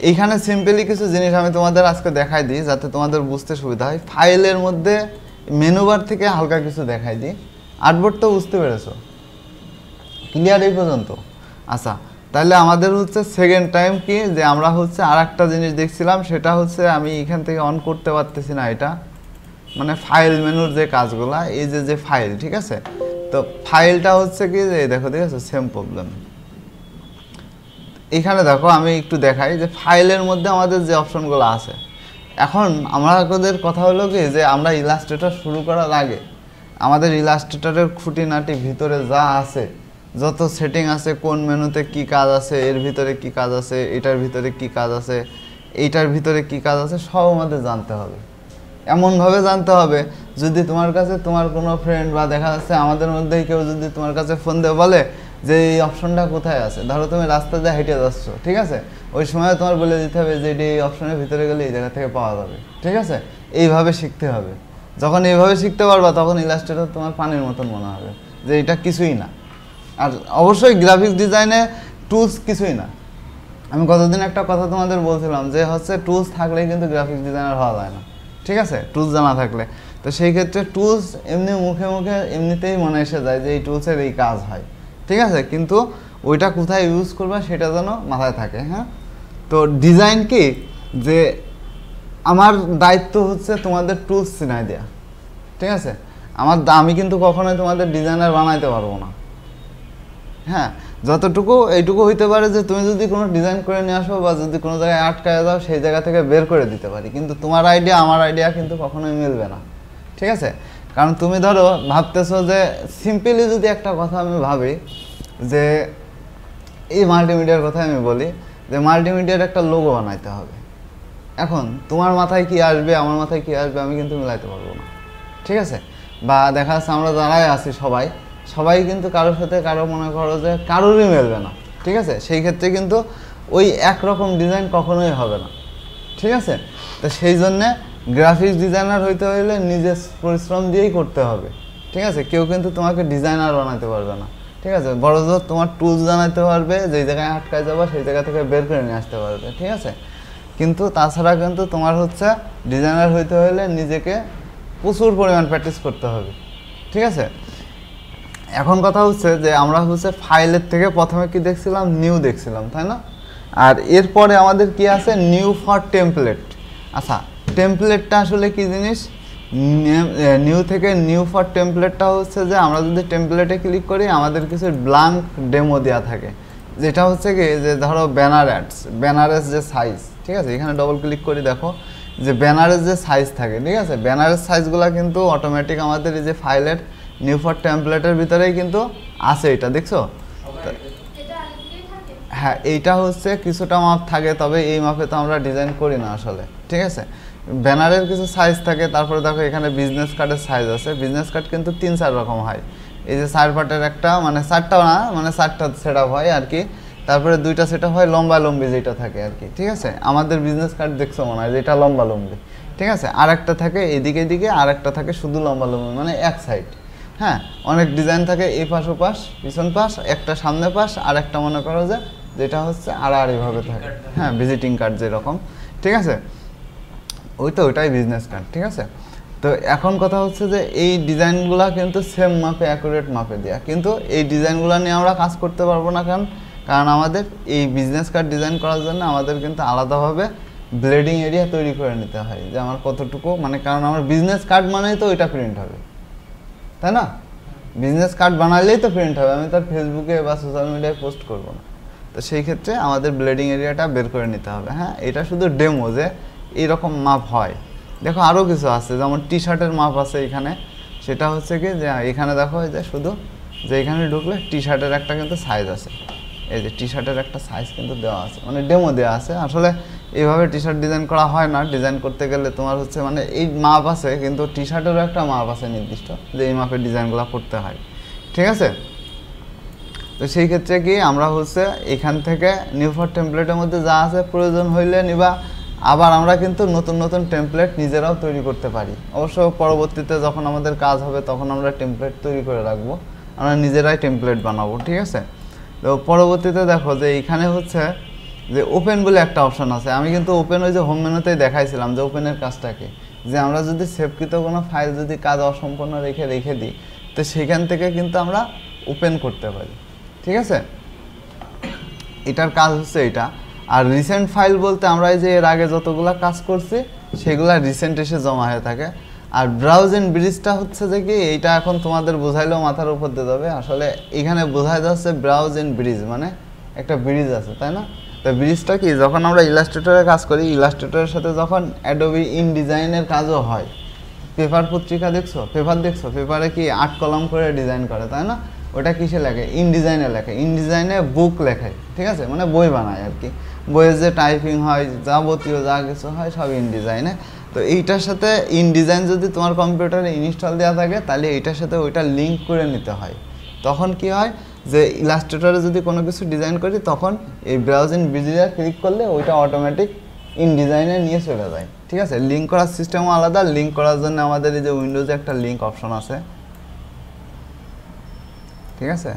এইখানে সিম্পলি কিছু জিনিস আমি তোমাদের আজকে দেখাই দিই যাতে তোমাদের বুঝতে সুবিধা হয়। ফাইলের মধ্যে মেনু বার থেকে হালকা কিছু দেখাই দিই। আর্টবোর্ড তো বুঝতে পেরেছো, ক্লিয়ার এই পর্যন্ত? আচ্ছা, তাহলে আমাদের হচ্ছে সেকেন্ড টাইম কি যে আমরা হচ্ছে আর একটা জিনিস দেখছিলাম, সেটা হচ্ছে আমি এখান থেকে অন করতে পারতেছি না, এটা মানে ফাইল মেনুর যে কাজগুলা, এই যে ফাইল, ঠিক আছে। তো ফাইলটা হচ্ছে কি যে দেখো, ঠিক আছে, সেম প্রবলেম। এখানে দেখো আমি একটু দেখাই যে ফাইলের মধ্যে আমাদের যে অপশনগুলো আছে, এখন আমাদের কথা হলো কি যে আমরা ইলাস্ট্রেটর শুরু করার আগে আমাদের ইলাস্ট্রেটরের খুঁটিনাটি ভিতরে যা আছে, যত সেটিং আছে, কোন মেনুতে কি কাজ আছে, এর ভিতরে কি কাজ আছে, এটার ভিতরে কি কাজ আছে, এইটার ভিতরে কি কাজ আছে, সব আমাদের জানতে হবে। এমনভাবে জানতে হবে যদি তোমার কাছে তোমার কোনো ফ্রেন্ড বা দেখা যাচ্ছে আমাদের মধ্যেই কেউ যদি তোমার কাছে ফোন দিয়ে বলে যে এই অপশনটা কোথায় আছে, ধরো তুমি রাস্তা দিয়ে হেঁটে যাচ্ছ, ঠিক আছে, ওই সময় তোমার বলে দিতে হবে যে এটি এই অপশনের ভিতরে গেলে এই জায়গা থেকে পাওয়া যাবে, ঠিক আছে। এইভাবে শিখতে হবে। যখন এইভাবে শিখতে পারবা তখন ইলাস্ট্রেটর তোমার পানির মতন মনে হবে যে এটা কিছুই না। আর অবশ্যই গ্রাফিক্স ডিজাইনে টুলস কিছুই না। আমি কতদিন একটা কথা তোমাদের বলছিলাম যে হচ্ছে টুলস থাকলেই কিন্তু গ্রাফিক্স ডিজাইনার হওয়া যায় না, ঠিক আছে, টুলস জানা থাকলে। তো সেই ক্ষেত্রে টুলস এমনি মুখে মুখে এমনিতেই মনে এসে যায় যে এই টুলসের এই কাজ হয়, ঠিক আছে, কিন্তু ওইটা কোথায় ইউজ করবা সেটা যেন মাথায় থাকে। হ্যাঁ, তো ডিজাইন কি যে আমার দায়িত্ব হচ্ছে তোমাদের টুলস চিনাই দেওয়া, ঠিক আছে। আমি কিন্তু কখনোই তোমাদের ডিজাইনার বানাইতে পারবো না। হ্যাঁ, যতটুকু এইটুকু হইতে পারে যে তুমি যদি কোনো ডিজাইন করে নিয়ে আসো বা যদি কোনো জায়গায় আটকায় দাও সেই জায়গা থেকে বের করে দিতে পারি, কিন্তু তোমার আইডিয়া আমার আইডিয়া কিন্তু কখনোই মিলবে না, ঠিক আছে? কারণ তুমি ধরো ভাবতেছো যে সিম্পলি যদি একটা কথা আমি ভাবি যে এই মাল্টিমিডিয়ার কথা আমি বলি যে মাল্টিমিডিয়ার একটা লোগো বানাইতে হবে, এখন তোমার মাথায় কি আসবে আমার মাথায় কি আসবে আমি কিন্তু মিলাইতে পারবো না, ঠিক আছে? বা দেখা যাচ্ছে আমরা যারাই আছি সবাই কিন্তু কারোর সাথে কারো মনে করো যে কারোরই মিলবে না, ঠিক আছে? সেই ক্ষেত্রে কিন্তু ওই একরকম ডিজাইন কখনোই হবে না, ঠিক আছে? তো সেই জন্যে গ্রাফিক্স ডিজাইনার হইতে হইলে নিজের পরিশ্রম দিয়েই করতে হবে, ঠিক আছে? কেউ কিন্তু তোমাকে ডিজাইনার বানাতে পারবে না, ঠিক আছে? বড় জোর তোমার টুলস জানাতে পারবে, যেই জায়গায় আটকায় যাবো সেই জায়গা থেকে বের করে নিয়ে আসতে পারবে, ঠিক আছে? কিন্তু তাছাড়া কিন্তু তোমার হচ্ছে ডিজাইনার হইতে হলে নিজেকে প্রচুর পরিমাণ প্র্যাকটিস করতে হবে, ঠিক আছে? এখন কথা হচ্ছে যে আমরা হচ্ছে ফাইলের থেকে প্রথমে কি দেখছিলাম, নিউ দেখছিলাম, তাই না? আর এরপরে আমাদের কি আছে, নিউ ফর টেমপ্লেট। আচ্ছা, টেমপ্লেটটা আসলে কি জিনিস? নিউ থেকে নিউ ফর টেমপ্লেটটা হচ্ছে যে আমরা যদি টেমপ্লেটে ক্লিক করি আমাদের কিছু ব্ল্যাঙ্ক ডেমো দেওয়া থাকে, যেটা হচ্ছে কি যে ধরো ব্যানারের যে সাইজ, ঠিক আছে? এখানে ডবল ক্লিক করি, দেখো যে ব্যানারের যে সাইজ থাকে, ঠিক আছে? ব্যানারের সাইজগুলো কিন্তু অটোমেটিক আমাদের এই যে ফাইলের নিউ ফর টেমপ্লেটের ভিতরেই কিন্তু আছে, এটা দেখছো? হ্যাঁ, এইটা হচ্ছে কিছুটা মাপ থাকে, তবে এই মাপে তো আমরা ডিজাইন করি না আসলে, ঠিক আছে? ব্যানারের কিছু সাইজ থাকে, তারপরে দেখো এখানে বিজনেস কার্ডের সাইজ আছে। বিজনেস কার্ড কিন্তু 3-4 রকম হয়, এই যে 4 পার্টের একটা, মানে 4টা না, মানে 4টা সেট আপ হয় আর কি, তারপরে 2টা সেট আপ হয় লম্বি যেটা থাকে আর কি, ঠিক আছে? আমাদের বিজনেস কার্ড দেখছো মনে হয় যেটা লম্বি, ঠিক আছে? আর একটা থাকে এদিকে আর একটা থাকে শুধু লম্বি, মানে এক সাইড। হ্যাঁ, অনেক ডিজাইন থাকে, এই পাশ ও পাশ, পিছন পাশ, একটা সামনে পাশ, আর একটা মনে করো যে যেটা হচ্ছে আড়াআড়িভাবে থাকে, হ্যাঁ, ভিজিটিং কার্ড যেরকম, ঠিক আছে? ওইটাই বিজনেস কার্ড, ঠিক আছে? তো এখন কথা হচ্ছে যে এই ডিজাইনগুলো কিন্তু সেম মাপে অ্যাকুরেট মাপে দেওয়া, কিন্তু এই ডিজাইনগুলো নিয়ে আমরা কাজ করতে পারবো না, কারণ আমাদের এই বিজনেস কার্ড ডিজাইন করার জন্য আমাদের কিন্তু আলাদাভাবে ব্লেডিং এরিয়া তৈরি করে নিতে হয়, যে আমার কতটুকু, মানে কারণ আমার বিজনেস কার্ড মানেই তো ওইটা প্রিন্ট হবে, তাই না? বিজনেস কার্ড বানালেই তো প্রিন্ট হবে, আমি তার ফেসবুকে বা সোশ্যাল মিডিয়ায় পোস্ট করবো না। তো সেই ক্ষেত্রে আমাদের ব্লেডিং এরিয়াটা বের করে নিতে হবে। হ্যাঁ, এটা শুধু ডেমো যে এইরকম মাপ হয়। দেখো আরও কিছু আছে, যেমন টি শার্টের মাপ আছে এখানে, সেটা হচ্ছে কি যে এখানে দেখো যে শুধু যে এখানে ঢুকলে টি শার্টের একটা কিন্তু সাইজ আছে, এই যে টি শার্টের একটা সাইজ কিন্তু দেওয়া আছে, মানে ডেমো দেওয়া আছে। আসলে এইভাবে টি শার্ট ডিজাইন করা হয় না, ডিজাইন করতে গেলে তোমার হচ্ছে মানে এই মাপ আছে, কিন্তু টি শার্টেরও একটা মাপ আছে নির্দিষ্ট, যে এই মাপের ডিজাইনগুলো করতে হয়, ঠিক আছে? তো সেই ক্ষেত্রে কি আমরা হচ্ছে এখান থেকে নিউ ফর টেমপ্লেটের মধ্যে যা আছে প্রয়োজন হইলে নিবা, আবার আমরা কিন্তু নতুন নতুন টেমপ্লেট নিজেরাও তৈরি করতে পারি। অবশ্য পরবর্তীতে যখন আমাদের কাজ হবে তখন আমরা টেমপ্লেট তৈরি করে রাখবো, আমরা নিজেরাই টেমপ্লেট বানাবো, ঠিক আছে? তো পরবর্তীতে দেখো যে এখানে হচ্ছে যে ওপেন বলে একটা অপশন আছে। আমি কিন্তু ওপেন ওই যে হোম মেনুতেই দেখাইছিলাম যে ওপেনের কাজটাকে, যে আমরা যদি সেভকৃত কোনো ফাইল যদি কাজ অসম্পূর্ণ রেখে দিই, তো সেখান থেকে কিন্তু আমরা ওপেন করতে পারি, ঠিক আছে? এটার কাজ হচ্ছে এটা। আর রিসেন্ট ফাইল বলতে আমরা এই যে এর আগে যতগুলো কাজ করছি সেগুলা রিসেন্ট এসে জমা হয়ে থাকে। আর ব্রাউজ এন্ড ব্রিজটা হচ্ছে যে কি, এইটা এখন তোমাদের বোঝাইলেও মাথার উপর দিয়ে যাবে। আসলে এখানে বোঝাই যাচ্ছে ব্রাউজ এন্ড ব্রিজ মানে একটা ব্রিজ আছে, তাই না? তো ব্রিজটা কি, যখন আমরা ইলাস্ট্রেটরে কাজ করি, ইলাস্ট্রেটরের সাথে যখন অ্যাডোবি ইনডিজাইনের কাজও হয়, পেপার পত্রিকা দেখছো, পেপারে কি 8 কলাম করে ডিজাইন করে, তাই না? ওটা কিসে লেখে? ইনডিজাইনে লেখে, ইনডিজাইনে বুক লেখে, ঠিক আছে? মানে বই বানায় আর কি, বইয়ের যে টাইপিং হয়, যাবতীয় যা কিছু হয় সব ইনডিজাইনে। তো এইটার সাথে ইনডিজাইন যদি তোমার কম্পিউটারে ইনস্টল দেওয়া থাকে, তাহলে এইটার সাথে ওইটা লিঙ্ক করে নিতে হয়। তখন কি হয় যে ইলাস্ট্রেটরে যদি কোনো কিছু ডিজাইন করি, তখন এই ব্রাউজ ইন ব্রিজে ক্লিক করলে ওইটা অটোমেটিক ইনডিজাইনে নিয়ে চলে যায়, ঠিক আছে? লিঙ্ক করার সিস্টেমও আলাদা। লিঙ্ক করার জন্য আমাদের এই যে উইন্ডোজে একটা লিঙ্ক অপশন আছে, ঠিক আছে?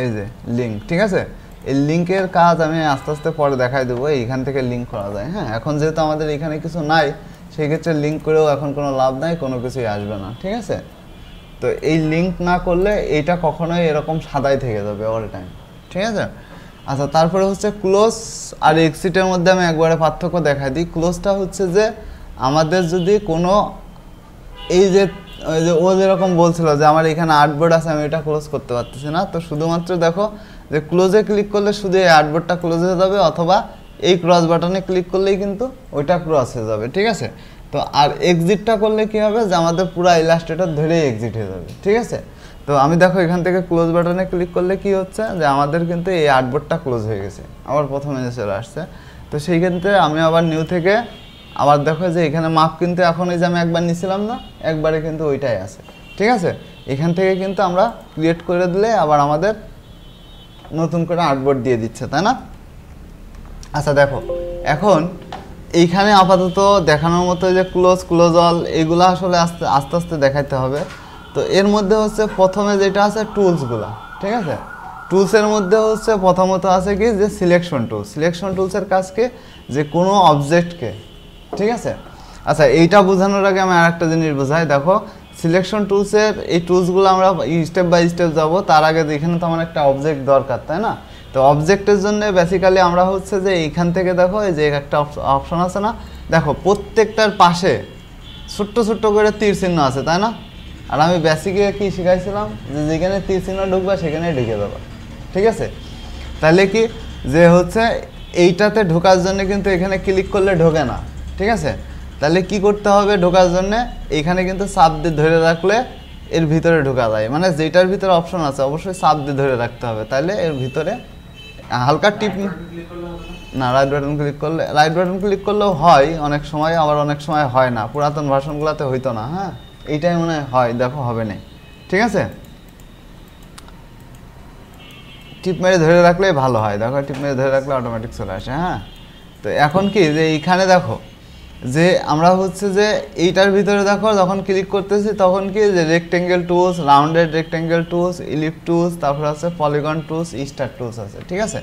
এই যে লিঙ্ক, ঠিক আছে? এই লিঙ্কের কাজ আমি আস্তে আস্তে পরে দেখাই দেবো, এইখান থেকে লিঙ্ক করা যায়। হ্যাঁ, এখন যেহেতু আমাদের এখানে কিছু নাই, সেই ক্ষেত্রে লিঙ্ক করেও এখন কোনো লাভ নাই, কোনো কিছুই আসবে না, ঠিক আছে? তো এই লিঙ্ক না করলে এইটা কখনোই এরকম সাদাই থেকে যাবে অল টাইম, ঠিক আছে? আচ্ছা, তারপরে হচ্ছে ক্লোজ আর এক্সিটের মধ্যে আমি একবারে পার্থক্য দেখাই দিই। ক্লোজটা হচ্ছে যে আমাদের যদি কোনো এই যে ওই যে ও যেরকম বলছিল যে আমার এখানে আর্টবোর্ড আছে, আমি এটা ক্লোজ করতে পারতেছি না, তো শুধুমাত্র দেখো যে ক্লোজে ক্লিক করলে শুধু এই আর্টবোর্ডটা ক্লোজ হয়ে যাবে, অথবা এই ক্রস বাটনে ক্লিক করলেই কিন্তু ওইটা ক্রস হয়ে যাবে, ঠিক আছে। তো আর এক্সিটটা করলে কি হবে, যে আমাদের পুরো ইলাস্ট্রেটর ধরেই এক্সিট হয়ে যাবে, ঠিক আছে। তো আমি দেখো এখান থেকে ক্লোজ বাটনে ক্লিক করলে কি হচ্ছে, যে আমাদের কিন্তু এই আর্টবোর্ডটা ক্লোজ হয়ে গেছে, আবার প্রথমে চলে আসছে। তো সেই ক্ষেত্রে আমি আবার নিউ থেকে আবার দেখো যে এখানে মাপ কিন্তু এখন এই যে আমি একবার নিয়েছিলাম না, একবারে কিন্তু ওইটাই আছে, ঠিক আছে। এখান থেকে কিন্তু আমরা ক্রিয়েট করে দিলে আবার আমাদের নতুন করে আর্টবোর্ড দিয়ে দিচ্ছে, তাই না। আচ্ছা দেখো এখন এইখানে আপাতত দেখানোর মতো যে ক্লোজ অল এগুলো আসলে আস্তে আস্তে দেখাইতে হবে। তো এর মধ্যে হচ্ছে প্রথমে যেটা আছে টুলসগুলো, ঠিক আছে। টুলসের মধ্যে হচ্ছে প্রথমত আছে কি যে সিলেকশন টুলসের কাজ কি, যে কোনো অবজেক্টকে, ঠিক আছে। আচ্ছা এইটা বোঝানোর আগে আমি আরেকটা জিনিস বোঝাই, দেখো সিলেকশন টুলসের এই টুলসগুলো আমরা স্টেপ বাই স্টেপ যাব, তার আগে এখানে তো আমার একটা অবজেক্ট দরকার, তাই না। তো অবজেক্টের জন্য বেসিক্যালি আমরা হচ্ছে যে এইখান থেকে দেখো এই যে একটা অপশন আছে না, দেখো প্রত্যেকটার পাশে ছোট্ট ছোট্ট করে তীর চিহ্ন আছে, তাই না। আর আমি বেসিকে কি শিখাইছিলাম, যে যেখানে তীর চিহ্ন ঢুকবে সেখানে ঢুকে দেবো, ঠিক আছে। তাহলে কি যে হচ্ছে এইটাতে ঢোকার জন্য কিন্তু এখানে ক্লিক করলে ঢোকে না, ঠিক আছে। তাহলে কি করতে হবে, ঢোকার জন্য এইখানে কিন্তু চাপ দিয়ে ধরে রাখলে এর ভিতরে ঢোকা যায়, মানে যেটার ভিতরে অপশন আছে অবশ্যই চাপ দিয়ে ধরে রাখতে হবে, তাহলে এর ভিতরে হালকা টিপ না, রাইট বাটন ক্লিক করলেও হয় অনেক সময়, আবার অনেক সময় হয় না, পুরাতন ভার্সনগুলোতে হইতো না। হ্যাঁ এইটাই মনে হয়, দেখো হবে না, ঠিক আছে। টিপ মেরে ধরে রাখলে ভালো হয়, দেখো টিপ মেরে ধরে রাখলে অটোমেটিক চলে আসে। হ্যাঁ তো এখন কি যে এইখানে দেখো যে আমরা হচ্ছে যে এইটার ভিতরে দেখো যখন ক্লিক করতেছি তখন কি যে rectangle tools, rounded rectangle tools, ellipse tools, তারপর আছে পলিগন টুলস, স্টার টুলস আছে, ঠিক আছে।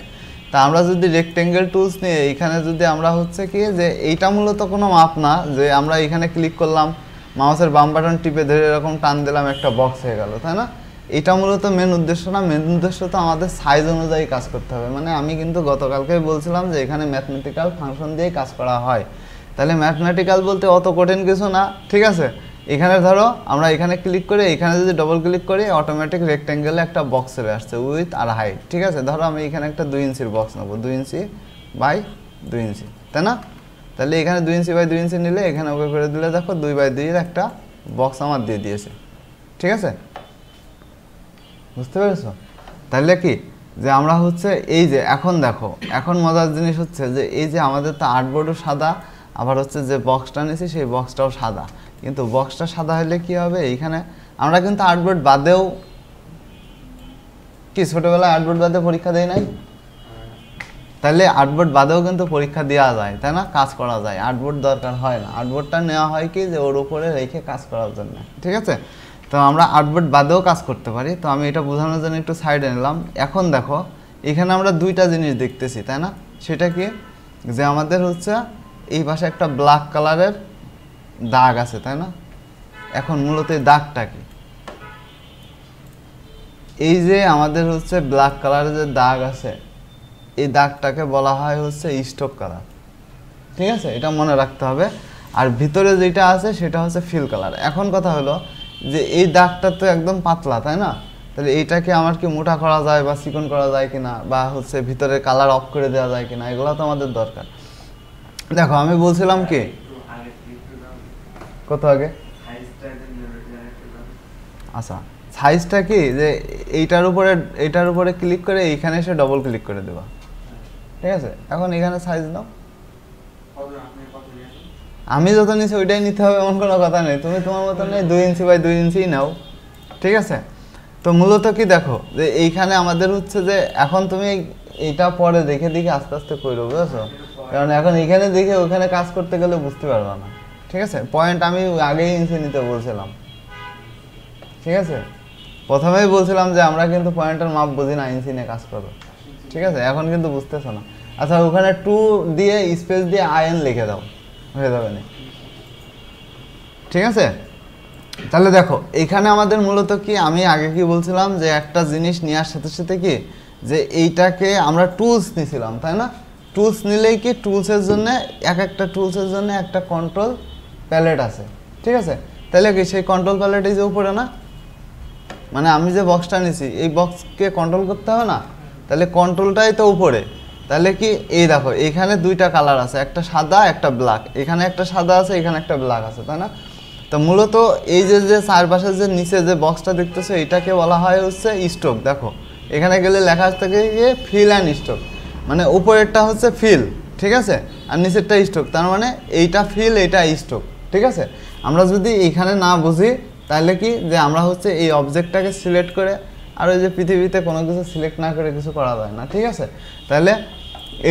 তা আমরা যদি রেক্টেঙ্গেল টুলস নিয়ে এইখানে যদি আমরা হচ্ছে কি যে এইটা মূলত কোনো মাপ না, যে আমরা এখানে ক্লিক করলাম, মাউসের বাম বাটন টিপে ধরে এরকম টান দিলাম, একটা বক্স হয়ে গেল, তাই না। এটা মূলত মেন উদ্দেশ্য না, মেন উদ্দেশ্য তো আমাদের সাইজ অনুযায়ী কাজ করতে হবে। মানে আমি কিন্তু গতকালকেই বলছিলাম যে এখানে ম্যাথমেটিক্যাল ফাংশন দিয়েই কাজ করা হয়, তাহলে ম্যাথমেটিক্যাল বলতে অত কঠিন কিছু না, ঠিক আছে। এখানে ধরো আমরা এখানে ক্লিক করে এখানে যদি ডবল ক্লিক করি অটোমেটিক রেক্ট্যাঙ্গেলে একটা বক্স চলে আসছে উইথ আর হাইট, ঠিক আছে। ধরো আমি এখানে একটা 2 ইঞ্চির বক্স নেবো, 2 ইঞ্চি বাই 2 ইঞ্চি, তাই না। তাহলে এখানে 2 ইঞ্চি বাই 2 ইঞ্চি নিলে এখানে ওকে করে দিলে দেখো 2 বাই 2 এর একটা বক্স আমার দিয়ে দিয়েছে, ঠিক আছে, বুঝতে পেরেছো। তাহলে কি যে আমরা হচ্ছে এই যে এখন দেখো এখন মজার জিনিস হচ্ছে যে এই যে আমাদের তো আর্টবোর্ডও সাদা, আবার হচ্ছে যে বক্সটা নিয়েছি সেই বক্সটাও সাদা, কিন্তু বক্সটা সাদা হলে কি হবে, এইখানে আমরা কিন্তু আর্টবোর্ড বাদেও কি ছোটবেলায় আর্টবোর্ড বাদে পরীক্ষা দেই নাই, তাহলে আর্টবোর্ড বাদেও কিন্তু পরীক্ষা দেওয়া যায়, তাই না, কাজ করা যায়, আর্টবোর্ড দরকার হয় না। আর্টবোর্ডটা নেওয়া হয় কি যে ওর উপরে রেখে কাজ করার জন্য, ঠিক আছে। তো আমরা আর্টবোর্ড বাদেও কাজ করতে পারি, তো আমি এটা বোঝানোর জন্য একটু সাইডে নিলাম। এখন দেখো এখানে আমরা দুইটা জিনিস দেখতেছি, তাই না, সেটা কি যে আমাদের হচ্ছে এই পাশে একটা ব্ল্যাক কালারের দাগ আছে, তাই না। এখন মূলত এই দাগটা কি, এই যে আমাদের হচ্ছে ব্ল্যাক কালারের যে দাগ আছে এই দাগটাকে বলা হয় হচ্ছে স্ট্রোক কালার, ঠিক আছে, এটা মনে রাখতে হবে। আর ভিতরে যেটা আছে সেটা হচ্ছে ফিল কালার। এখন কথা হলো যে এই দাগটা তো একদম পাতলা, তাই না, তাহলে এইটাকে আমার কি মোটা করা যায় বা চিকন করা যায় কিনা, বা হচ্ছে ভিতরে কালার অফ করে দেওয়া যায় কিনা, এগুলো তো আমাদের দরকার। দেখো আমি বলছিলাম কি কত আগে, আচ্ছা সাইজটা কি যে এইটার উপরে ক্লিক করে এইখানে এসে ডবল ক্লিক করে দেবা, ঠিক আছে। এখন এখানে সাইজ নাও, আমি যত নিচ্ছি ওইটাই নিতে হবে এমন কোনো কথা নেই, তুমি তোমার মতো নেই 2 ইঞ্চি বাই 2 ইঞ্চি নাও, ঠিক আছে। তো মূলত কি দেখো যে এইখানে আমাদের হচ্ছে যে এখন তুমি এইটা পরে দেখে দেখে আস্তে আস্তে করো, বুঝেছো, কারণ এখন এখানে দেখে ওখানে কাজ করতে গেলে বুঝতে পারবা না, ঠিক আছে। পয়েন্ট আমি আগেই ইঞ্চি নিতে বলছিলাম, ঠিক আছে, প্রথমেই বলছিলাম যে আমরা কিন্তু পয়েন্টের মাপ বুঝি না, ইঞ্চি নিয়ে কাজ করো, ঠিক আছে। এখন কিন্তু বুঝতেছো না। আচ্ছা ওখানে 2 দিয়ে স্পেস দিয়ে আইএন লিখে দাও, হয়ে যাবে না, ঠিক আছে। তাহলে দেখো এখানে আমাদের মূলত কি আমি আগে কি বলছিলাম যে একটা জিনিস নেওয়ার সাথে সাথে কি যে এইটাকে আমরা টুলস নিয়েছিলাম, তাই না। টুলস নিলেই কি টুলসের জন্য একটা টুলসের জন্য একটা কন্ট্রোল প্যালেট আছে, ঠিক আছে। তাহলে কি সেই কন্ট্রোল প্যালেট এই যে উপরে না, মানে আমি যে বক্সটা নিছি এই বক্সকে কন্ট্রোল করতে হবে না, তাহলে কন্ট্রোলটাই তো উপরে। তাহলে কি এই দেখো এখানে দুইটা কালার আছে, একটা সাদা একটা ব্ল্যাক, এখানে একটা সাদা আছে এখানে একটা ব্ল্যাক আছে, তাই না? তো মূলত এই যে যে চারপাশে যে নিচে যে বক্সটা দেখতেছো এটাকে বলা হয় হচ্ছে স্ট্রোক। দেখো এখানে গেলে লেখা থাকে গিয়ে ফিল অ্যান্ড স্ট্রোক, মানে উপরেরটা হচ্ছে ফিল, ঠিক আছে, আর নিচেরটা স্ট্রোক, তার মানে এইটা ফিল এইটা স্ট্রোক, ঠিক আছে। আমরা যদি এইখানে না বুঝি তাহলে কি যে আমরা হচ্ছে এই অবজেক্টটাকে সিলেক্ট করে আর ওই যে পৃথিবীতে কোনো কিছু সিলেক্ট না করে কিছু করা যায় না, ঠিক আছে। তাহলে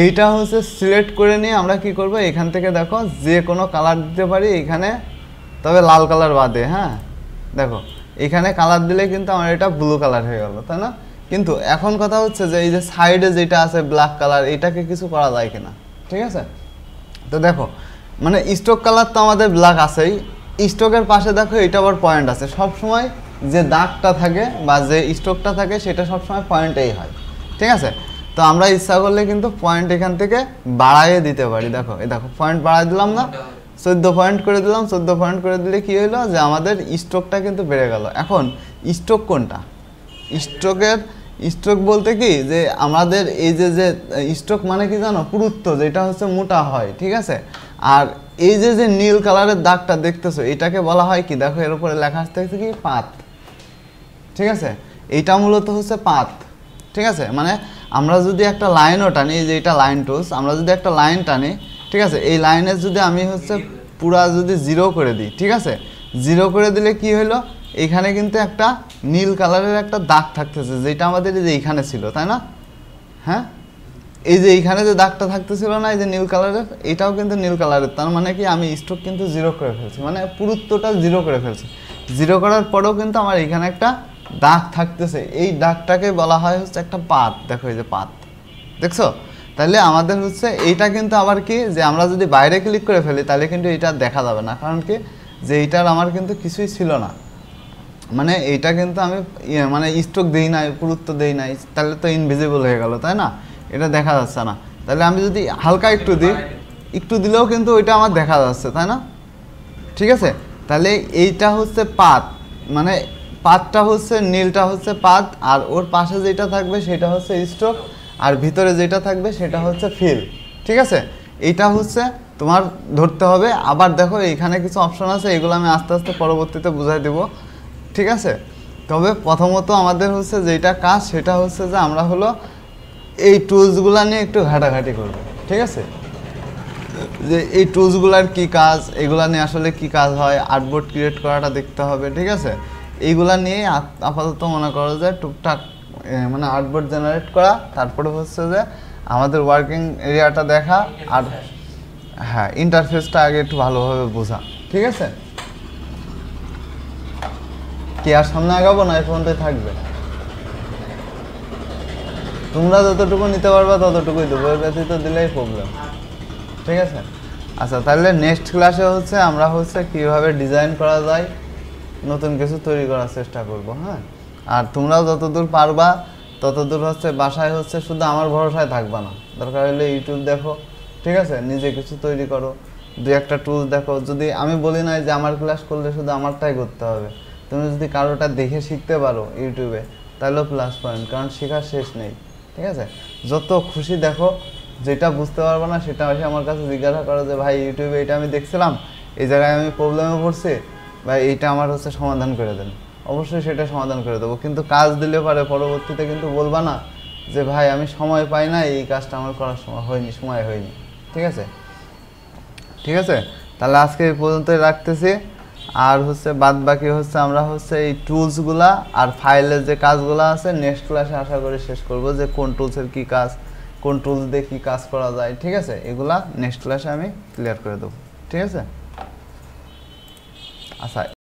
এইটা হচ্ছে সিলেক্ট করে নিয়ে আমরা কি করব, এখান থেকে দেখো যে কোনো কালার দিতে পারি এখানে, তবে লাল কালার বাদে। হ্যাঁ দেখো এখানে কালার দিলে কিন্তু আমার এটা ব্লু কালার হয়ে গেল, তাই না? কিন্তু এখন কথা হচ্ছে যে এই যে সাইডে যেটা আছে ব্ল্যাক কালার, এটাকে কিছু করা যায় কিনা, ঠিক আছে। তো দেখো মানে স্ট্রোক কালার তো আমাদের ব্ল্যাক আছেই, স্ট্রোকের পাশে দেখো এটা আবার পয়েন্ট আছে। সব সময় যে দাগটা থাকে বা যে স্ট্রোকটা থাকে সেটা সবসময় পয়েন্টেই হয়, ঠিক আছে। তো আমরা ইচ্ছা করলে কিন্তু পয়েন্ট এখান থেকে বাড়াইয়ে দিতে পারি। দেখো এই দেখো পয়েন্ট বাড়াই দিলাম না, 14 পয়েন্ট করে দিলাম। 14 পয়েন্ট করে দিলে কি হইলো যে আমাদের স্ট্রোকটা কিন্তু বেড়ে গেল। এখন স্ট্রোক কোনটা? স্ট্রোক বলতে কি যে আমাদের এই যে যে স্ট্রোক মানে কি জানো, পুরুত্ব, যেটা হচ্ছে মোটা হয়, ঠিক আছে। আর এই যে যে নীল কালারের দাগটা দেখতেছো এটাকে বলা হয় কি, দেখো এর উপরে লেখা আসতে কি পাত, ঠিক আছে। এইটা মূলত হচ্ছে পাত, ঠিক আছে। মানে আমরা যদি একটা লাইনও টানি, এই যে এটা লাইন টুলস, আমরা যদি একটা লাইন টানি, ঠিক আছে, এই লাইনের যদি আমি হচ্ছে পুরা যদি 0 করে দিই, ঠিক আছে, 0 করে দিলে কি হইলো, এখানে কিন্তু একটা নীল কালারের একটা দাগ থাকতেছে, যেটা আমাদের এই যে এইখানে ছিল, তাই না? হ্যাঁ এই যে এইখানে যে দাগটা থাকতেছিল না, এই যে নীল কালারের, এটাও কিন্তু নীল কালারের। তার মানে কি আমি স্ট্রোক কিন্তু 0 করে ফেলছি, মানে পুরুত্বটা 0 করে ফেলছি। 0 করার পরেও কিন্তু আমার এখানে একটা দাগ থাকতেছে, এই দাগটাকে বলা হয় হচ্ছে একটা পাত। দেখো এই যে পাত, দেখছো? তাহলে আমাদের হচ্ছে এইটা কিন্তু আবার কি যে আমরা যদি বাইরে ক্লিক করে ফেলি তাহলে কিন্তু এটা দেখা যাবে না, কারণ কি যে এইটার আমার কিন্তু কিছুই ছিল না, মানে এইটা কিন্তু আমি মানে স্ট্রোক দেই নাই, পুরুত্ব দেই নাই, তাহলে তো ইনভিজিবল হয়ে গেল, তাই না? এটা দেখা যাচ্ছে না। তাহলে আমি যদি হালকা একটু দিই, একটু দিলেও কিন্তু ওইটা আমার দেখা যাচ্ছে, তাই না? ঠিক আছে, তাহলে এইটা হচ্ছে পাত, মানে পাতটা হচ্ছে নীলটা হচ্ছে পাত, আর ওর পাশে যেটা থাকবে সেটা হচ্ছে স্ট্রোক, আর ভিতরে যেটা থাকবে সেটা হচ্ছে ফিল, ঠিক আছে। এইটা হচ্ছে তোমার ধরতে হবে। আবার দেখো এইখানে কিছু অপশন আছে, এগুলো আমি আস্তে আস্তে পরবর্তীতে বুঝাই দেবো, ঠিক আছে। তবে প্রথমত আমাদের হচ্ছে যেটা কাজ সেটা হচ্ছে যে আমরা হলো এই টুলসগুলো নিয়ে একটু ঘাটাঘাটি করব, ঠিক আছে, যে এই টুলসগুলোর কি কাজ, এগুলা নিয়ে আসলে কি কাজ হয়, আর্টবোর্ড ক্রিয়েট করাটা দেখতে হবে, ঠিক আছে। এইগুলা নিয়ে আপাতত মনে করো যে টুকটাক মানে আর্টবোর্ড জেনারেট করা, তারপরে হচ্ছে যে আমাদের ওয়ার্কিং এরিয়াটা দেখা, আর হ্যাঁ ইন্টারফেসটা আগে একটু ভালোভাবে বোঝা, ঠিক আছে। কি আর সামনে আগাবো না, এই পর্যন্তই থাকবে? তোমরা যতটুকু নিতে পারবা ততটুকুই দেবো, এর ব্যতীত দিলেই প্রবলেম, ঠিক আছে। আচ্ছা তাহলে নেক্সট ক্লাসে হচ্ছে আমরা হচ্ছে কীভাবে ডিজাইন করা যায় নতুন কিছু তৈরি করার চেষ্টা করব। হ্যাঁ, আর তোমরাও যতদূর পারবা ততদূর হচ্ছে বাসায় হচ্ছে শুধু আমার ভরসায় থাকবা না, দরকার হলে ইউটিউব দেখো, ঠিক আছে, নিজে কিছু তৈরি করো, দুই একটা টুলস দেখো। যদি আমি বলি না যে আমার ক্লাস করলে শুধু আমারটাই করতে হবে, তুমি যদি কারোটা দেখে শিখতে পারো ইউটিউবে তাহলেও প্লাস পয়েন্ট, কারণ শেখার শেষ নেই, ঠিক আছে। যত খুশি দেখো, যেটা বুঝতে পারবো না সেটা এসে আমার কাছে জিজ্ঞাসা করো যে ভাই ইউটিউবে এটা আমি দেখছিলাম, এই জায়গায় আমি প্রবলেমে পড়ছি, ভাই এইটা আমার হচ্ছে সমাধান করে দেন, অবশ্যই সেটা সমাধান করে দেবো। কিন্তু কাজ দিলে পারে পরবর্তীতে কিন্তু বলবা না যে ভাই আমি সময় পাই না, এই কাজটা আমার করার সময় হয়নি, ঠিক আছে। ঠিক আছে, তাহলে আজকে এই পর্যন্তই রাখতেছি। আর হচ্ছে বাদ বাকি হচ্ছে আমরা হচ্ছে এই টুলসগুলা আর ফাইলের যে কাজগুলো আছে নেক্সট ক্লাসে আশা করি শেষ করব, যে কোন টুলসের কী কাজ, কোন টুলস দিয়ে কী কাজ করা যায়, ঠিক আছে। এগুলা নেক্সট ক্লাসে আমি ক্লিয়ার করে দেবো, ঠিক আছে। আচ্ছা।